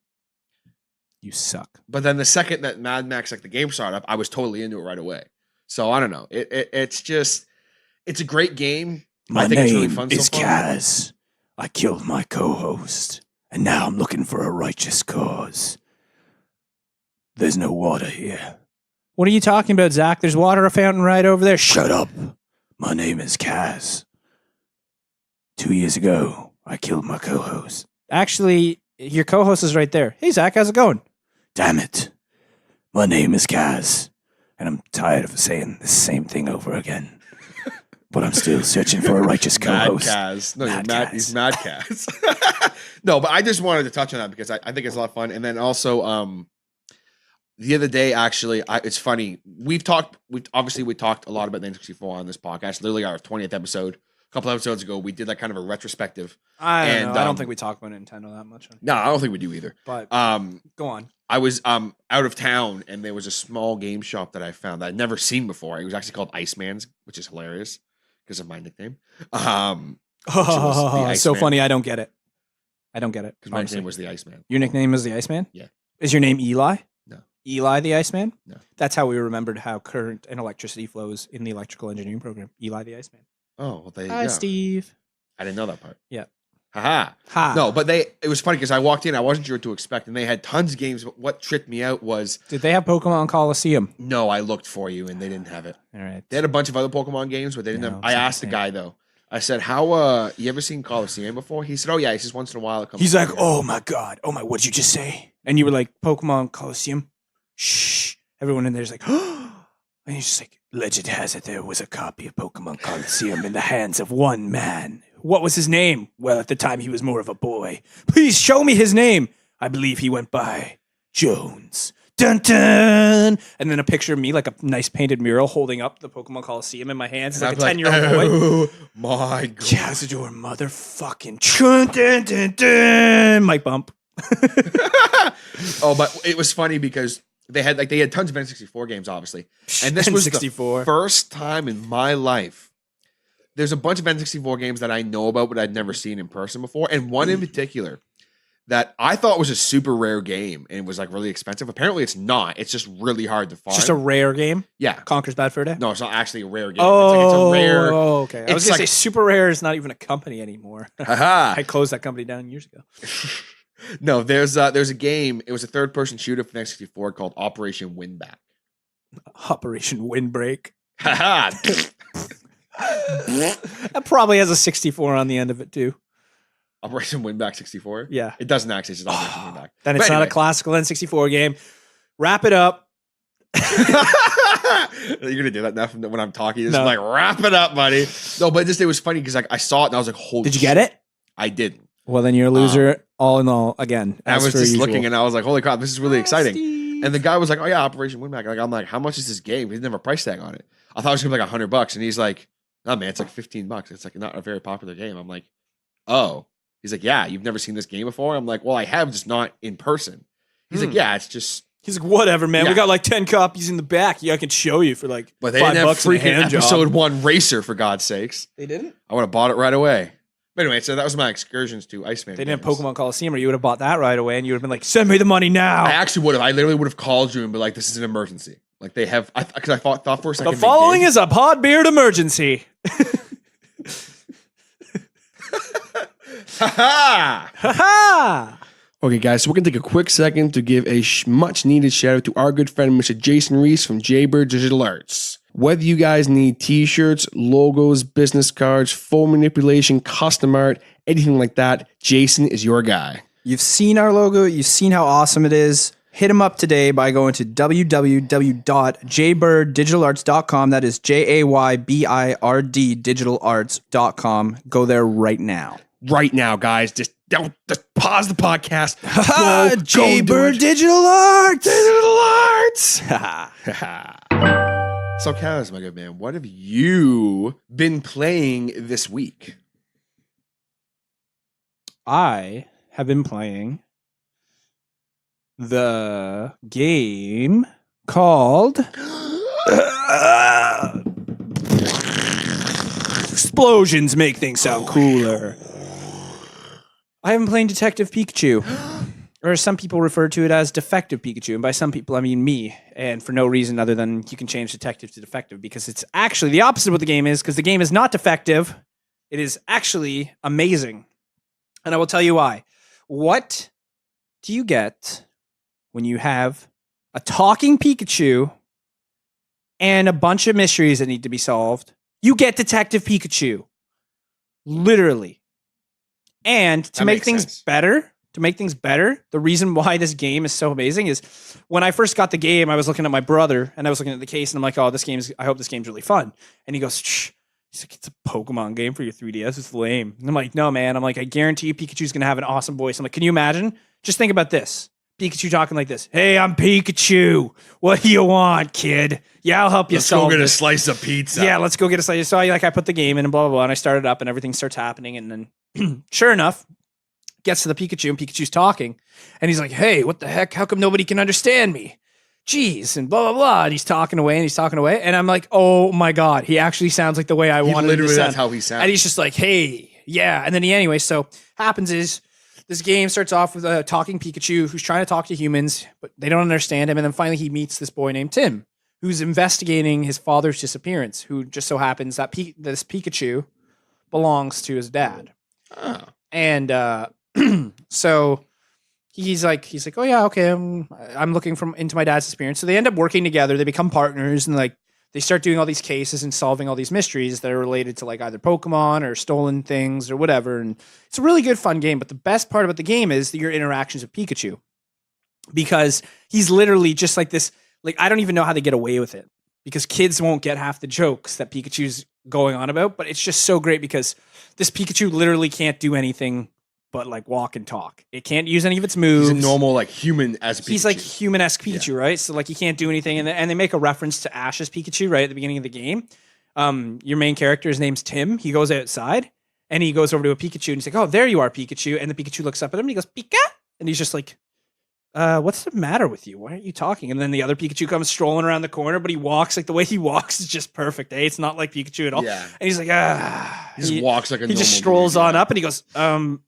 You suck. But then the second that Mad Max, like the game started up, I was totally into it right away. So I don't know. It's a great game. My I think name it's really fun is so far. Kaz. I killed my co-host, and now I'm looking for a righteous cause. There's no water here. What are you talking about, Zach? There's water fountain right over there. Shut up. My name is Kaz. 2 years ago, I killed my co-host. Actually, your co-host is right there. Hey, Zach, how's it going? Damn it. My name is Kaz, and I'm tired of saying the same thing over again. But I'm still searching for a righteous Mad co-host. Kaz. No, Mad Kaz. he's Mad Kaz. No, but I just wanted to touch on that because I think it's a lot of fun. And then also, the other day, actually, it's funny. We talked a lot about the N64 on this podcast. Literally our 20th episode. A couple episodes ago, we did like kind of a retrospective. I don't know. I don't think we talk about Nintendo that much. No, I don't think we do either. But go on. I was out of town and there was a small game shop that I found that I'd never seen before. It was actually called Iceman's, which is hilarious because of my nickname. So funny. I don't get it. Because my honestly. nickname was the Iceman. Your nickname is the Iceman? Yeah. Is your name Eli? No. Eli the Iceman? No. That's how we remembered how current and electricity flows in the electrical engineering program. Eli the Iceman. Oh, well, there you Hi, go. Steve. I didn't know that part. Yeah. Haha. Ha. No, but it was funny because I walked in, I wasn't sure what to expect, and they had tons of games. But what tripped me out was Did they have Pokemon Coliseum? no, I looked for you and they didn't have it. All right. They had a bunch of other Pokemon games, but they didn't Yeah, have. it's I not the asked the same. guy though. I said, "How you ever seen Coliseum before?" He said, "Oh yeah." He says once in a while it comes. He's like, through." oh my God. Oh my, what'd you just say? And you were like, Pokemon Coliseum? Shh. Everyone in there's like, and he's just like, Legend has it there was a copy of Pokemon Coliseum in the hands of one man. what was his name? Well, at the time, he was more of a boy. Please show me his name. I believe he went by Jones. Dun dun. And then a picture of me, like a nice painted mural, holding up the Pokemon Coliseum in my hands. It's like And a I'm 10-year-old boy. "Oh my God. Cazador motherfucking dun, dun, dun, dun. Mic bump. Oh, but it was funny because they had tons of N64 games, obviously, and this was N64. the first time in my life. There's a bunch of N64 games that I know about, but I'd never seen in person before, and one in particular that I thought was a super rare game and it was like really expensive. Apparently, it's not. It's just really hard to find. Just a rare game. yeah. Conquers Bad Fur Day. No, it's not actually a rare game. Oh, it's a rare. okay. I was it's gonna like- say Super Rare is not even a company anymore. Haha. I closed that company down years ago. No, there's a game. It was a third-person shooter for N64 called Operation Winback. Operation Windbreak. Haha. That probably has a 64 on the end of it too. Operation Winback 64. Yeah. It doesn't actually. It's just Operation Winback. Then it's But not a anyway. classical N64 game. Wrap it up. You're gonna do that now when I'm talking. Just No. like wrap it up, buddy. No, but it was funny because like I saw it and I was like, "Holy!" Did you get it? I didn't. Well, then you're a loser. All in all, again. I as was per just usual. looking and I was like, "Holy crap, this is really exciting!" Steve. And the guy was like, "Oh yeah, Operation Winback." Like I'm like, "How much is this game?" He didn't have a price tag on it. I thought it was gonna be like $100, and he's like, "No man, it's like $15. It's like not a very popular game." I'm like, "Oh." He's like, "Yeah, you've never seen this game before?" I'm like, "Well, I have, just not in person." He's like, "Yeah, it's just." He's like, whatever, man. Yeah. We got like 10 copies in the back. Yeah, I can show you for like But they $5 didn't have and a freaking hand job. episode 1 Racer, for God's sakes. They didn't? I would have bought it right away. But anyway, so that was my excursions to Iceman. They didn't have games. Pokemon Coliseum, or you would have bought that right away, and you would have been like, send me the money now. I actually would have. I literally would have called you and be like, "This is an emergency." Like they have, because I thought for a second. The following is a Podbeard emergency. Ha Ha ha! Okay, guys, so we're going to take a quick second to give a much needed shout out to our good friend, Mr. Jason Reese from Jaybird Digital Arts. Whether you guys need t-shirts, logos, business cards, phone manipulation, custom art, anything like that, Jason is your guy. You've seen our logo. You've seen how awesome it is. Hit him up today by going to www.jaybirddigitalarts.com. That is JAYBIRD digitalarts.com. Go there right now. Right now, guys. Just pause the podcast. Jaybird Digital Arts. Digital Arts. So, Kaz, my good man, what have you been playing this week? I have been playing the game called Explosions Make Things Sound Cooler. I have been playing Detective Pikachu, or as some people refer to it as Defective Pikachu, and by some people I mean me, and for no reason other than you can change Detective to Defective, because it's actually the opposite of what the game is, because the game is not defective, it is actually amazing. And I will tell you why. What do you get when you have a talking Pikachu and a bunch of mysteries that need to be solved? You get Detective Pikachu. Literally. And to make things better, the reason why this game is so amazing is when I first got the game, I was looking at my brother and I was looking at the case and I'm like, I hope this game's really fun. And he goes, shh. He's like, it's a Pokemon game for your 3DS. It's lame. And I'm like, no, man. I'm like, I guarantee you Pikachu's going to have an awesome voice. I'm like, can you imagine? Just think about this. Pikachu talking like this. Hey, I'm Pikachu. What do you want, kid? Yeah, I'll help you solve Let's go get this. a slice of pizza. Yeah, let's go get a slice. So I put the game in and blah, blah, blah. And I started up and everything starts happening. And then sure enough, gets to the Pikachu and Pikachu's talking. And he's like, hey, what the heck? How come nobody can understand me? Jeez, and blah, blah, blah. And he's talking away. And I'm like, oh my God, he actually sounds like the way I wanted him to sound. That's how he sounds. And he's just like, hey, yeah. And then so happens is this game starts off with a talking Pikachu who's trying to talk to humans, but they don't understand him. And then finally he meets this boy named Tim, who's investigating his father's disappearance, who just so happens that this Pikachu belongs to his dad. Oh. And so he's like, oh yeah, okay, I'm looking into my dad's experience. So they end up working together. They become partners, and like they start doing all these cases and solving all these mysteries that are related to like either Pokemon or stolen things or whatever. And it's a really good, fun game. But the best part about the game is your interactions with Pikachu, because he's literally just like this. Like, I don't even know how they get away with it, because kids won't get half the jokes that Pikachu's going on about. But it's just so great because this Pikachu literally can't do anything but like walk and talk. It can't use any of its moves. He's a normal, like, human as Pikachu. He's like human-esque Pikachu, right? So like he can't do anything. And they make a reference to Ash's Pikachu right at the beginning of the game. Your main character, his name's Tim. He goes outside and he goes over to a Pikachu and he's like, oh, there you are, Pikachu. And the Pikachu looks up at him and he goes, Pika? And he's just like, what's the matter with you? Why aren't you talking? And then the other Pikachu comes strolling around the corner, but he walks, like the way he walks is just perfect. It's not like Pikachu at all. Yeah. And he's like, He just walks like a He normal just strolls dude, on yeah. up and he goes,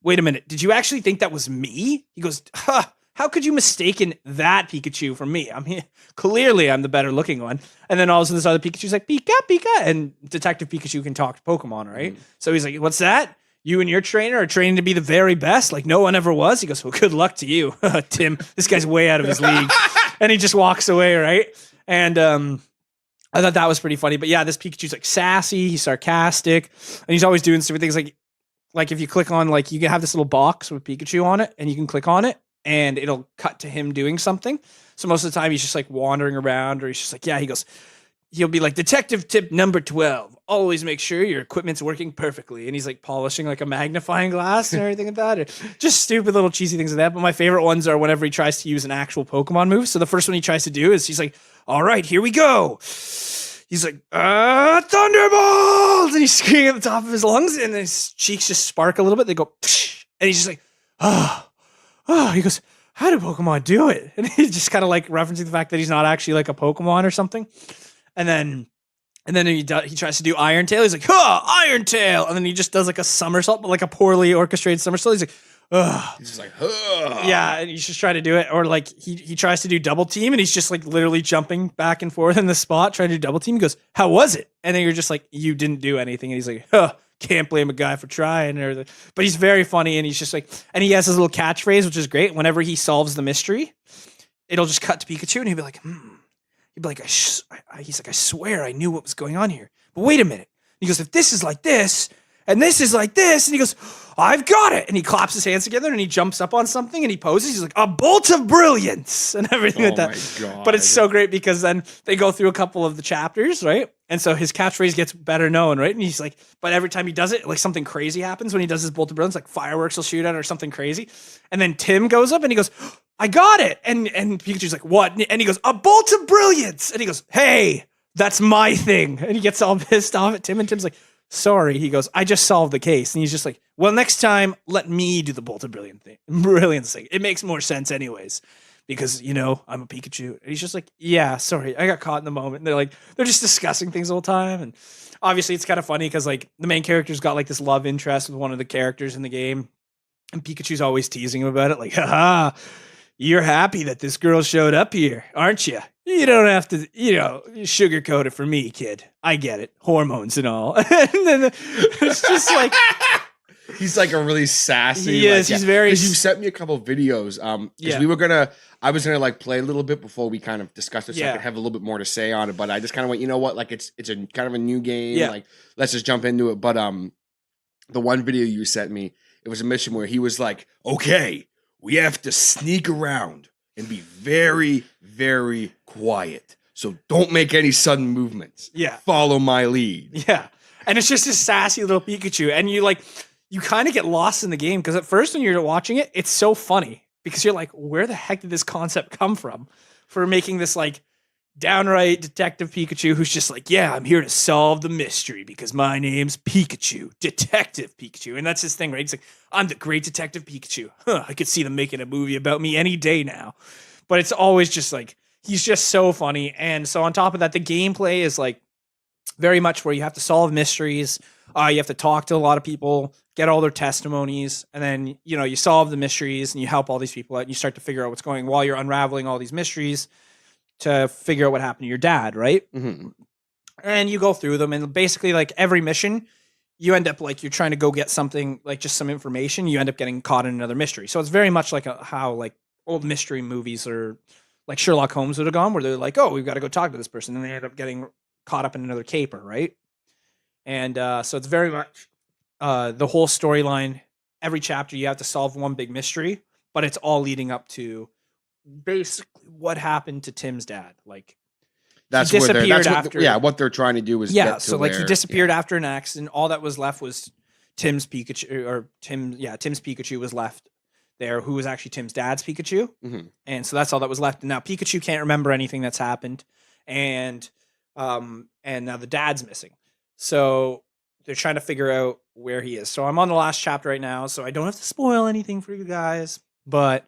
wait a minute. Did you actually think that was me? He goes, how could you mistaken that Pikachu for me? I mean, clearly I'm the better looking one. And then all of a sudden this other Pikachu's like, Pika, Pika. And Detective Pikachu can talk to Pokemon, right? Mm-hmm. So he's like, what's that? You and your trainer are training to be the very best, like no one ever was. He goes, well, good luck to you, Tim. This guy's way out of his league. And he just walks away, right? And I thought that was pretty funny. But yeah, this Pikachu's like sassy, he's sarcastic, and he's always doing stupid things. Like if you click on, like, you can have this little box with Pikachu on it, and you can click on it, and it'll cut to him doing something. So most of the time he's just like wandering around, or he's just like, yeah, he'll be like, detective tip number 12, always make sure your equipment's working perfectly. And he's like polishing like a magnifying glass and everything like that. Or just stupid little cheesy things like that. But my favorite ones are whenever he tries to use an actual Pokemon move. So the first one he tries to do is he's like, all right, here we go. He's like, Thunderbolts! And he's screaming at the top of his lungs, and his cheeks just spark a little bit. They go, psh! And he's just like, he goes, how do Pokemon do it? And he's just kind of like referencing the fact that he's not actually like a Pokemon or something. And then he tries to do Iron Tail. He's like, Iron Tail. And then he just does like a somersault, but like a poorly orchestrated somersault. He's like, ugh. He's just like, Yeah, and he's just trying to do it. Or like he tries to do double team and he's just like literally jumping back and forth in the spot trying to do double team. He goes, how was it? And then you're just like, you didn't do anything. And he's like, can't blame a guy for trying and everything. But he's very funny, and he's just like, and he has his little catchphrase, which is great. Whenever he solves the mystery, it'll just cut to Pikachu and he'll be like, He'd be like, he's like, I swear I knew what was going on here. But wait a minute. He goes, if this is like this, and this is like this, and he goes, I've got it. And he claps his hands together and he jumps up on something and he poses. He's like, a bolt of brilliance and everything like that. My God. But it's so great because then they go through a couple of the chapters, right? And so his catchphrase gets better known, right? And he's like, but every time he does it, like something crazy happens when he does his bolt of brilliance, like fireworks will shoot out or something crazy. And then Tim goes up and he goes, I got it. And Pikachu's like, what? And he goes, a bolt of brilliance. And he goes, hey, that's my thing. And he gets all pissed off at Tim and Tim's like, sorry. He goes, I just solved the case. And he's just like, well, next time, let me do the bolt of brilliance thing. It makes more sense anyways. Because, you know, I'm a Pikachu. And he's just like, yeah, sorry, I got caught in the moment. And they're just discussing things the whole time. And obviously it's kind of funny because like the main character's got like this love interest with one of the characters in the game. And Pikachu's always teasing him about it. Like, haha, you're happy that this girl showed up here, aren't you? You don't have to, you know, sugarcoat it for me, kid. I get it. Hormones and all. And then it's just like... He's like a really sassy. Yes, he's very. You sent me a couple of videos. Because I was gonna like play a little bit before we kind of discussed it, so I could have a little bit more to say on it. But I just kind of went, you know what? Like it's a kind of a new game. Yeah. Like let's just jump into it. But the one video you sent me, it was a mission where he was like, okay, we have to sneak around and be very, very quiet. So don't make any sudden movements. Yeah. Follow my lead. Yeah. And it's just this sassy little Pikachu. And you kind of get lost in the game because at first when you're watching it, it's so funny because you're like, where the heck did this concept come from for making this like downright Detective Pikachu who's just like, yeah, I'm here to solve the mystery because my name's Pikachu, Detective Pikachu. And that's his thing, right? He's like, I'm the great Detective Pikachu. I could see them making a movie about me any day now. But it's always just like, he's just so funny. And so on top of that, the gameplay is like very much where you have to solve mysteries. You have to talk to a lot of people, get all their testimonies, and then, you know, you solve the mysteries and you help all these people out and you start to figure out what's going while you're unraveling all these mysteries to figure out what happened to your dad, right? Mm-hmm. And you go through them and basically like every mission, you end up like you're trying to go get something, like just some information, you end up getting caught in another mystery. So it's very much like how like old mystery movies or like Sherlock Holmes would have gone where they're like, oh, we've got to go talk to this person. And they end up getting caught up in another caper, right? And so it's very much the whole storyline. Every chapter you have to solve one big mystery, but it's all leading up to basically what happened to Tim's dad. Like That's he where disappeared after. what they're trying to do is Yeah, get to so like he where- disappeared after an accident. All that was left was Tim's Pikachu was left there, who was actually Tim's dad's Pikachu. Mhm. And so that's all that was left. And now Pikachu can't remember anything that's happened. And now the dad's missing. So they're trying to figure out where he is. So I'm on the last chapter right now, so I don't have to spoil anything for you guys, but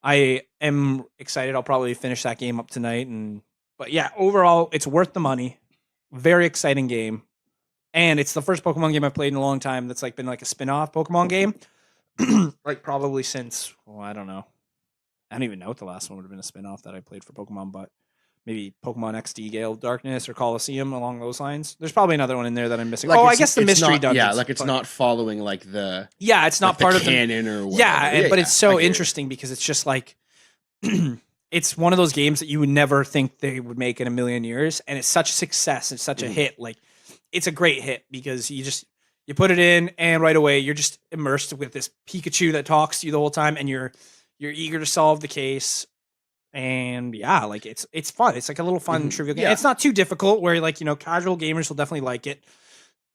I am excited. I'll probably finish that game up tonight. But yeah, overall, it's worth the money. Very exciting game. And it's the first Pokemon game I've played in a long time that's like been like a spin-off Pokemon game. Like probably since, I don't know. I don't even know what the last one would have been a spin-off that I played for Pokemon, but maybe Pokemon XD Gale of Darkness or Coliseum along those lines. There's probably another one in there that I'm missing. Like I it's- guess the it's mystery not, dungeons. Yeah, like it's not following like the it's not like part the of the canon or whatever. Yeah, but it's I so get it. interesting because it's just like it's one of those games that you would never think they would make in a million years, and it's such a success. It's such a hit. Like it's a great hit because you put it in, and right away you're just immersed with this Pikachu that talks to you the whole time, and you're eager to solve the case. And yeah, like it's fun. It's like a little fun trivial game. Yeah. It's not too difficult where like, you know, casual gamers will definitely like it.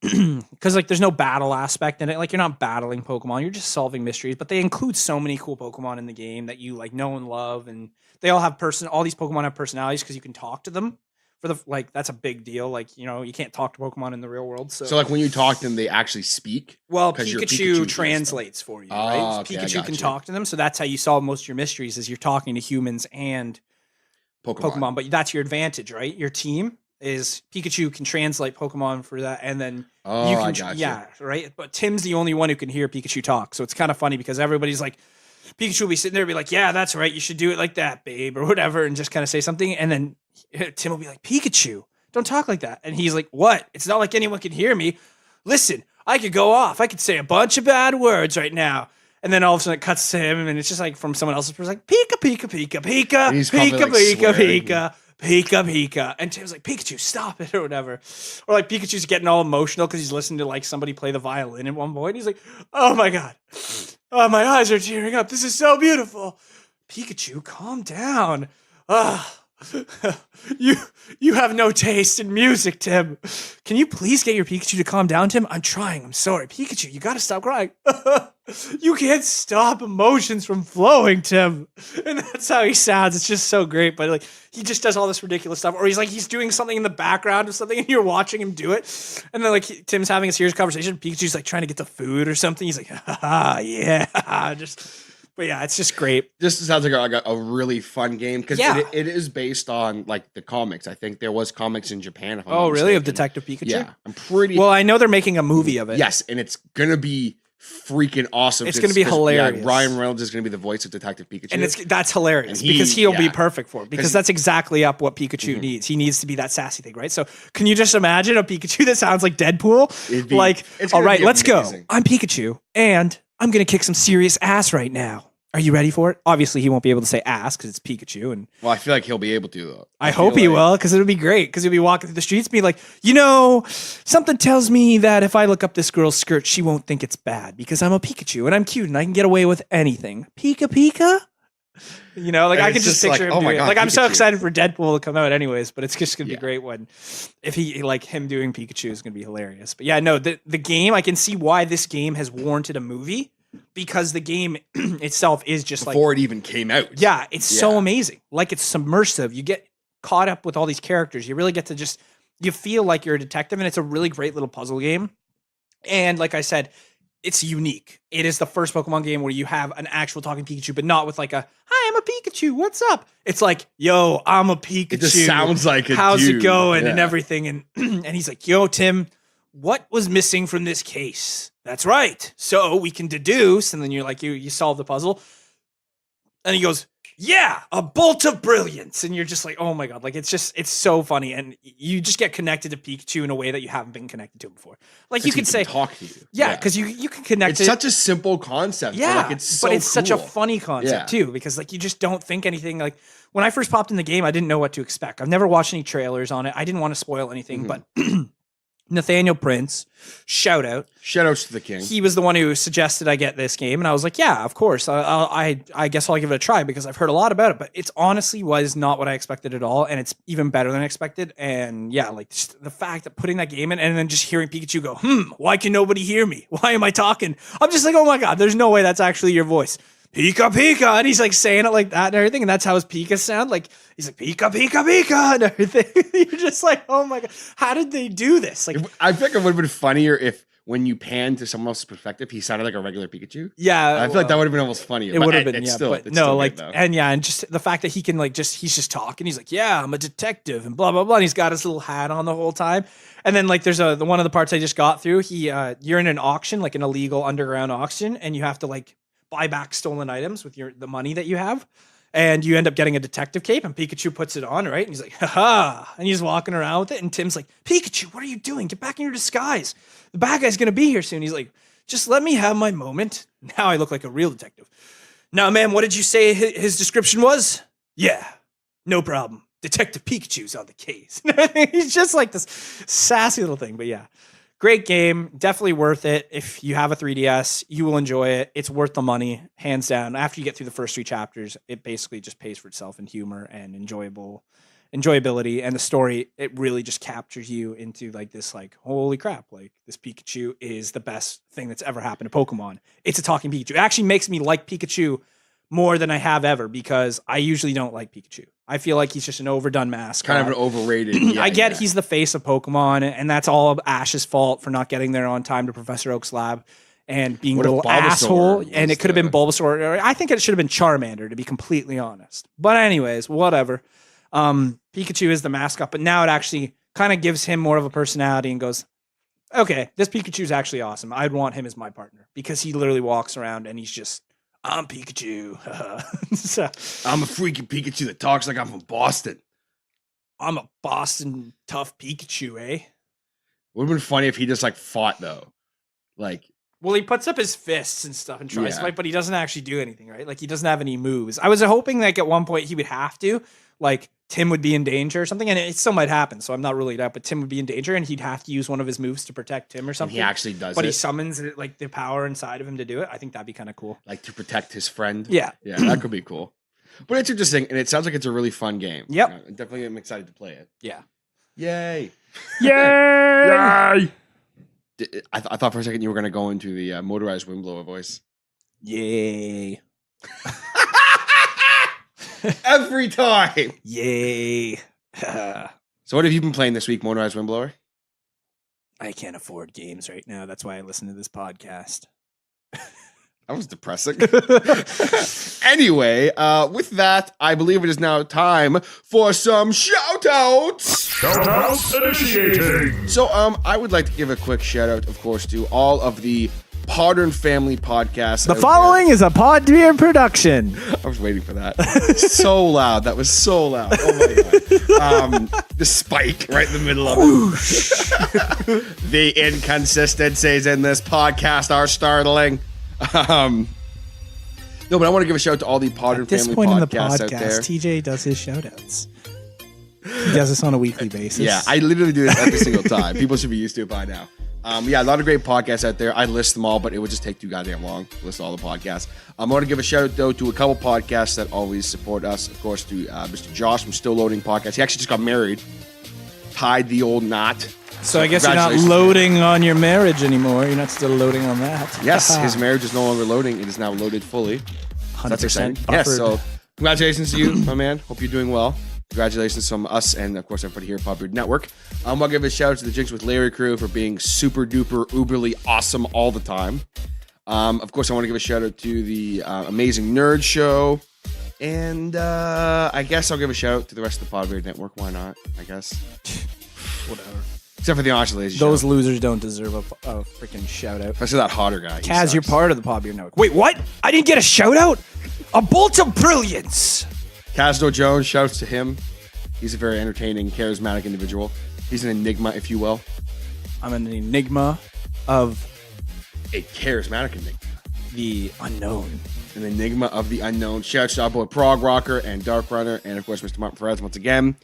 Because like there's no battle aspect in it. Like you're not battling Pokemon, you're just solving mysteries. But they include so many cool Pokemon in the game that you like know and love, and they all have all these Pokemon have personalities because you can talk to them. That's a big deal. Like, you know, you can't talk to Pokemon in the real world. So like when you talk to them, they actually speak. well, 'Cause you're Pikachu Pikachu translates for you, Oh, right? okay, I Pikachu got can you. talk to them, so that's how you solve most of your mysteries. Is you're talking to humans and Pokemon, but that's your advantage, right? Your team is Pikachu can translate Pokemon for that, and then you can, I got you. right. But Tim's the only one who can hear Pikachu talk, so it's kind of funny because everybody's like, Pikachu will be sitting there and be like, "Yeah, that's right, you should do it like that, babe," or whatever, and just kind of say something, and then Tim will be like, "Pikachu, don't talk like that," and he's like, "What? It's not like anyone can hear me. Listen, I could go off. I could say a bunch of bad words right now." And then all of a sudden it cuts to him, and it's just like from someone else's perspective, like, Pika, Pika, Pika, Pika, And he's probably, Pika, like, Pika, swearing. Pika, Pika Pika. And Tim's like, Pikachu, stop it, or whatever. Or like Pikachu's getting all emotional because he's listening to like somebody play the violin at one point. He's like, oh my God. Oh, my eyes are tearing up. This is so beautiful. Pikachu, calm down. You have no taste in music, Tim. Can you please get your Pikachu to calm down, Tim? I'm trying. I'm sorry. Pikachu, you gotta stop crying. You can't stop emotions from flowing, Tim. And that's how he sounds. It's just so great. But like he just does all this ridiculous stuff. Or he's doing something in the background or something, and you're watching him do it. And then like Tim's having a serious conversation. Pikachu's like trying to get the food or something. He's like, yeah. But yeah, it's just great. This sounds like a really fun game because it is based on like the comics. I think there was comics in Japan. If I'm not really? mistaken. Of Detective Pikachu? Yeah, I'm pretty. Well, I know they're making a movie of it. Yes, and it's gonna be freaking awesome. It's gonna be hilarious. Yeah, Ryan Reynolds is gonna be the voice of Detective Pikachu, and that's hilarious because he'll be perfect for it because that's exactly up what Pikachu needs. He needs to be that sassy thing, right? So, can you just imagine a Pikachu that sounds like Deadpool? All right, let's go. I'm Pikachu, and I'm gonna kick some serious ass right now. Are you ready for it? Obviously, he won't be able to say ass because it's Pikachu. And well, I feel like he'll be able to, though. I hope he will because it'll be great because he'll be walking through the streets being like, something tells me that if I look up this girl's skirt, she won't think it's bad because I'm a Pikachu and I'm cute and I can get away with anything. Pika Pika? I can just picture him doing it. Like, I'm so excited for Deadpool to come out anyways, but it's just going to be great when if he, like, him doing Pikachu is going to be hilarious. But yeah, no, the game, I can see why this game has warranted a movie. Because the game itself is just before it even came out. Yeah, it's so amazing. Like it's submersive. You get caught up with all these characters. You really get to you feel like you're a detective, and it's a really great little puzzle game. And like I said, it's unique. It is the first Pokemon game where you have an actual talking Pikachu, but not with like a, hi, I'm a Pikachu, what's up? It's like, yo, I'm a Pikachu. It just sounds like a how's dude. It going and everything. And and he's like, yo, Tim, what was missing from this case? That's right. So we can deduce, and then you're like, you solve the puzzle. And he goes, yeah, a bolt of brilliance. And you're just like, oh my God, like it's so funny. And you just get connected to Pikachu in a way that you haven't been connected to him before. Like you could say, talk to you. Yeah, because you can connect. It's such a simple concept. Yeah, but it's such a funny concept too, because like you just don't think anything. Like when I first popped in the game, I didn't know what to expect. I've never watched any trailers on it. I didn't want to spoil anything, but Nathaniel Prince, shout outs to the king. He was the one who suggested I get this game, and I was like, yeah, of course. I guess I'll give it a try because I've heard a lot about it, but it's honestly was not what I expected at all, and it's even better than I expected. And yeah, like just the fact that putting that game in and then just hearing Pikachu go, why can nobody hear me? Why am I talking? I'm just like, oh my God, there's no way that's actually your voice. Pika Pika, and he's like saying it like that and everything, and that's how his Pika sound. Like he's like Pika Pika Pika and everything. You're just like, oh my God, how did they do this? Like, I think it would have been funnier if when you pan to someone else's perspective, he sounded like a regular Pikachu. Yeah, I feel like that would have been almost funnier. It would have been, it's yeah, still, but it's no, still like, good, and just the fact that he can like he's just talking. He's like, yeah, I'm a detective and blah blah blah. And he's got his little hat on the whole time. And then like there's one of the parts I just got through. You're in an auction, like an illegal underground auction, and you have to like buy back stolen items with the money that you have, and you end up getting a detective cape, and Pikachu puts it on, right? And he's like, haha, and he's walking around with it, and Tim's like, Pikachu, what are you doing? Get back in your disguise. The bad guy's gonna be here soon. He's like, just let me have my moment. Now I look like a real detective. Now, ma'am, what did you say his description was? Yeah, no problem. Detective Pikachu's on the case. He's just like this sassy little thing, but yeah. Great game, definitely worth it. If you have a 3DS, you will enjoy it. It's worth the money, hands down. After you get through the first 3 chapters, it basically just pays for itself in humor and enjoyability. And the story, it really just captures you into like this, like, holy crap, like this Pikachu is the best thing that's ever happened to Pokemon. It's a talking Pikachu. It actually makes me like Pikachu more than I have ever because I usually don't like Pikachu. I feel like he's just an overdone mascot. Kind of an overrated. I get he's the face of Pokemon, and that's all Ash's fault for not getting there on time to Professor Oak's lab and being a little asshole. And it could have been Bulbasaur. Or I think it should have been Charmander, to be completely honest. But anyways, whatever. Pikachu is the mascot, but now it actually kind of gives him more of a personality and goes, okay, this Pikachu's actually awesome. I'd want him as my partner because he literally walks around and he's just, I'm Pikachu. So, I'm a freaking Pikachu that talks like I'm from Boston. I'm a Boston tough Pikachu, eh? Would have been funny if he just like fought though. Like, well, he puts up his fists and stuff and tries to fight, but he doesn't actually do anything, right? Like he doesn't have any moves. I was hoping like at one point he would have to like Tim would be in danger or something, and it still might happen, so I'm not ruling it out, but Tim would be in danger, and he'd have to use one of his moves to protect Tim or something. He actually does but it. he summons like the power inside of him to do it. I think that'd be kind of cool. Like to protect his friend. Yeah. Yeah, that could be cool. But it's interesting, and it sounds like it's a really fun game. Yep. Definitely am excited to play it. Yeah. Yay. Yay! I thought for a second you were going to go into the motorized windblower voice. Yay. Every time. Yay. So what have you been playing this week, motorized windblower? I can't afford games right now. That's why I listen to this podcast. That was depressing. Anyway, with that, I believe it is now time for some shout-outs. Shoutouts initiating. So, I would like to give a quick shout-out, of course, to all of the Hodder Family podcasts. The following is a Podbeer production. I was waiting for that. So loud. That was so loud. Oh my god. The spike right in the middle of it. The inconsistencies in this podcast are startling. No, but I want to give a shout out to all the Podder At this Family point in the podcasts out there. podcast, TJ does his shout-outs. He does this on a weekly basis. Yeah, I literally do this every single time. People should be used to it by now. Yeah, a lot of great podcasts out there. I list them all, but it would just take too goddamn long to list all the podcasts. I want to give a shout out, though, to a couple podcasts that always support us. Of course, to Mr. Josh from Still Loading Podcast. He actually just got married. Tied the old knot. So I guess you're not Congratulations. loading on your marriage anymore. You're not still loading on that. Yes, his marriage is no longer loading. It is now loaded fully. So that's 100% exciting. buffered. Yes, so congratulations to you, my man. Hope you're doing well. Congratulations from us and, of course, everybody here at Podbeard Network. I'll give a shout out to the Jinx with Larry crew for being super duper uberly awesome all the time. Of course, I want to give a shout out to the Amazing Nerd Show. And I guess I'll give a shout out to the rest of the Podbeard Network. Why not? I guess. Whatever. Except for the Honest Lazy Those Show. losers don't deserve a freaking shout-out. Especially that Hodder guy. He Kaz, you're sucks. part of the Podbeer Network. Wait, what? I didn't get a shout-out? A bolt of brilliance! Casdo Jones, shouts to him. He's a very entertaining, charismatic individual. He's an enigma, if you will. I'm an enigma of A charismatic enigma. the unknown. An enigma of the unknown. Shouts to our boy Prog Rocker and Dark Runner, and of course Mr. Martin Perez once again.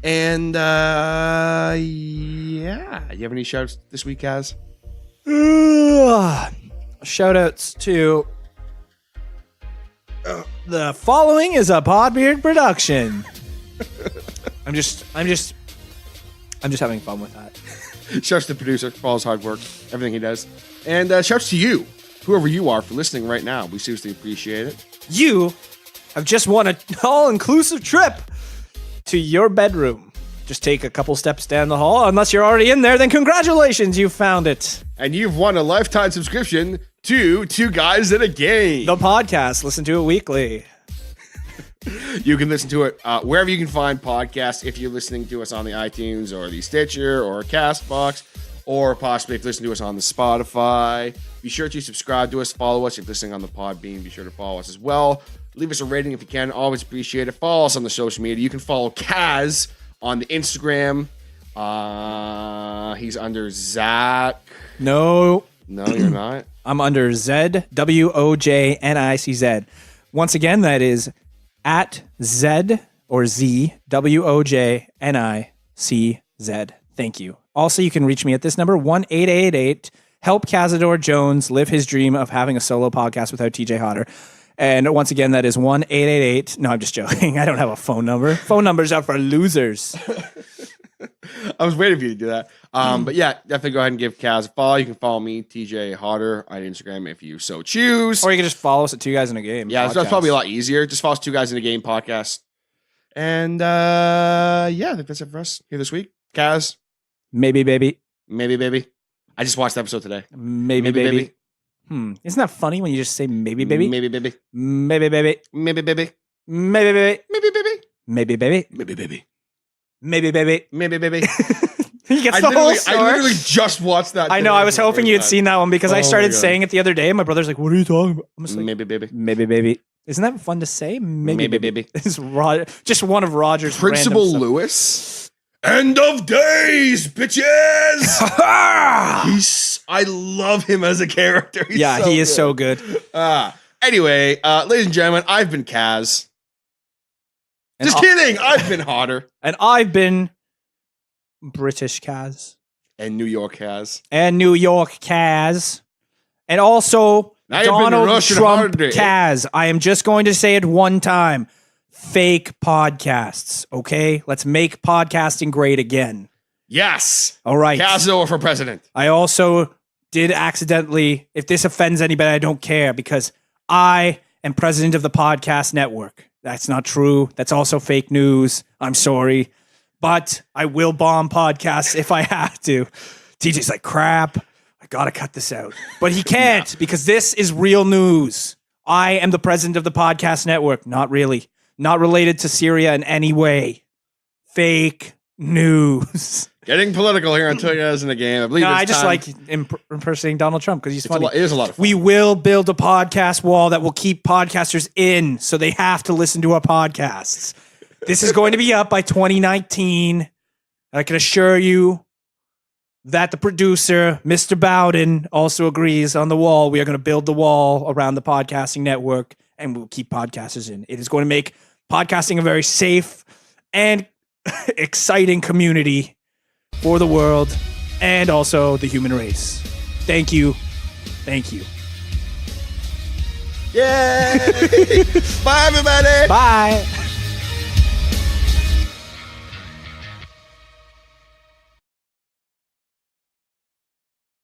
And yeah, you have any shouts this week, Kaz? Shout-outs to the following is a Podbeard production. I'm just having fun with that. Shouts to the producer for all his hard work, everything he does, and shouts to you, whoever you are, for listening right now. We seriously appreciate it. You have just won an all-inclusive trip to your bedroom. Just take a couple steps down the hall. Unless you're already in there, then congratulations, you found it. And you've won a lifetime subscription to Two Guys in a Game. The podcast. Listen to it weekly. You can listen to it wherever you can find podcasts. If you're listening to us on the iTunes or the Stitcher or Castbox, or possibly if you're listening to us on the Spotify, be sure to subscribe to us, follow us. If you're listening on the Podbean, be sure to follow us as well. Leave us a rating if you can. Always appreciate it. Follow us on the social media. You can follow Kaz on the Instagram. He's under Zach. No, No, you're not. I'm under ZWOJNICZ. Once again, that is at Z or ZWOJNICZ. Thank you. Also, you can reach me at this number, 1-888 help Cazador Jones live his dream of having a solo podcast without TJ Hodder. And once again, that is 1-888. No, I'm just joking. I don't have a phone number. Phone numbers are for losers. I was waiting for you to do that. But yeah, definitely go ahead and give Kaz a follow. You can follow me, TJ Hodder, on Instagram if you so choose. Or you can just follow us at Two Guys in a Game. Yeah, that's podcast. probably a lot easier. Just follow us Two Guys in a Game podcast. And yeah, I think that's it for us here this week. Kaz, Maybe, baby. maybe, baby. I just watched the episode today. Maybe, baby. Isn't that funny when you just say maybe, baby? Maybe, baby. Maybe, baby. Maybe, baby. Maybe, baby. Maybe, baby. Maybe, baby. Maybe, baby. Maybe, baby. Maybe, baby. He gets the whole story. I literally just watched that. I know. I was hoping you had seen that one because I Oh started my God. saying it the other day. And my brother's like, "What are you talking about?" I'm just like, Maybe, baby. "Maybe, baby." Isn't that fun to say? Maybe, baby. It's just one of Roger's Principal random Lewis. End of days, bitches. stuff. I love him as a character. He's Yeah, he is so good. Anyway, ladies and gentlemen, I've been Kaz. And Just kidding. I've been Hodder. And I've been British Kaz. And New York has. And New York Kaz. And also Now you've been Donald Russian Trump Hodder. Kaz. I am just going to say it one time. Fake podcasts, okay? Let's make podcasting great again. Yes. All right. Kaz for president. I also did accidentally, if this offends anybody, I don't care because I am president of the podcast network. That's not true. That's also fake news. I'm sorry. But I will bomb podcasts if I have to. TJ's like, crap, I gotta cut this out. But he can't because this is real news. I am the president of the podcast network. Not really. Not related to Syria in any way. Fake news. Getting political here until you guys in the game. I believe No, it's I just time. like impersonating Donald Trump because he's funny. It is a lot of fun. We will build a podcast wall that will keep podcasters in, so they have to listen to our podcasts. This is going to be up by 2019. I can assure you that the producer, Mr. Bowden, also agrees on the wall. We are going to build the wall around the podcasting network, and we'll keep podcasters in. It is going to make podcasting a very safe and exciting community for the world and also the human race. Thank you. Thank you. Yay! Bye, everybody. Bye.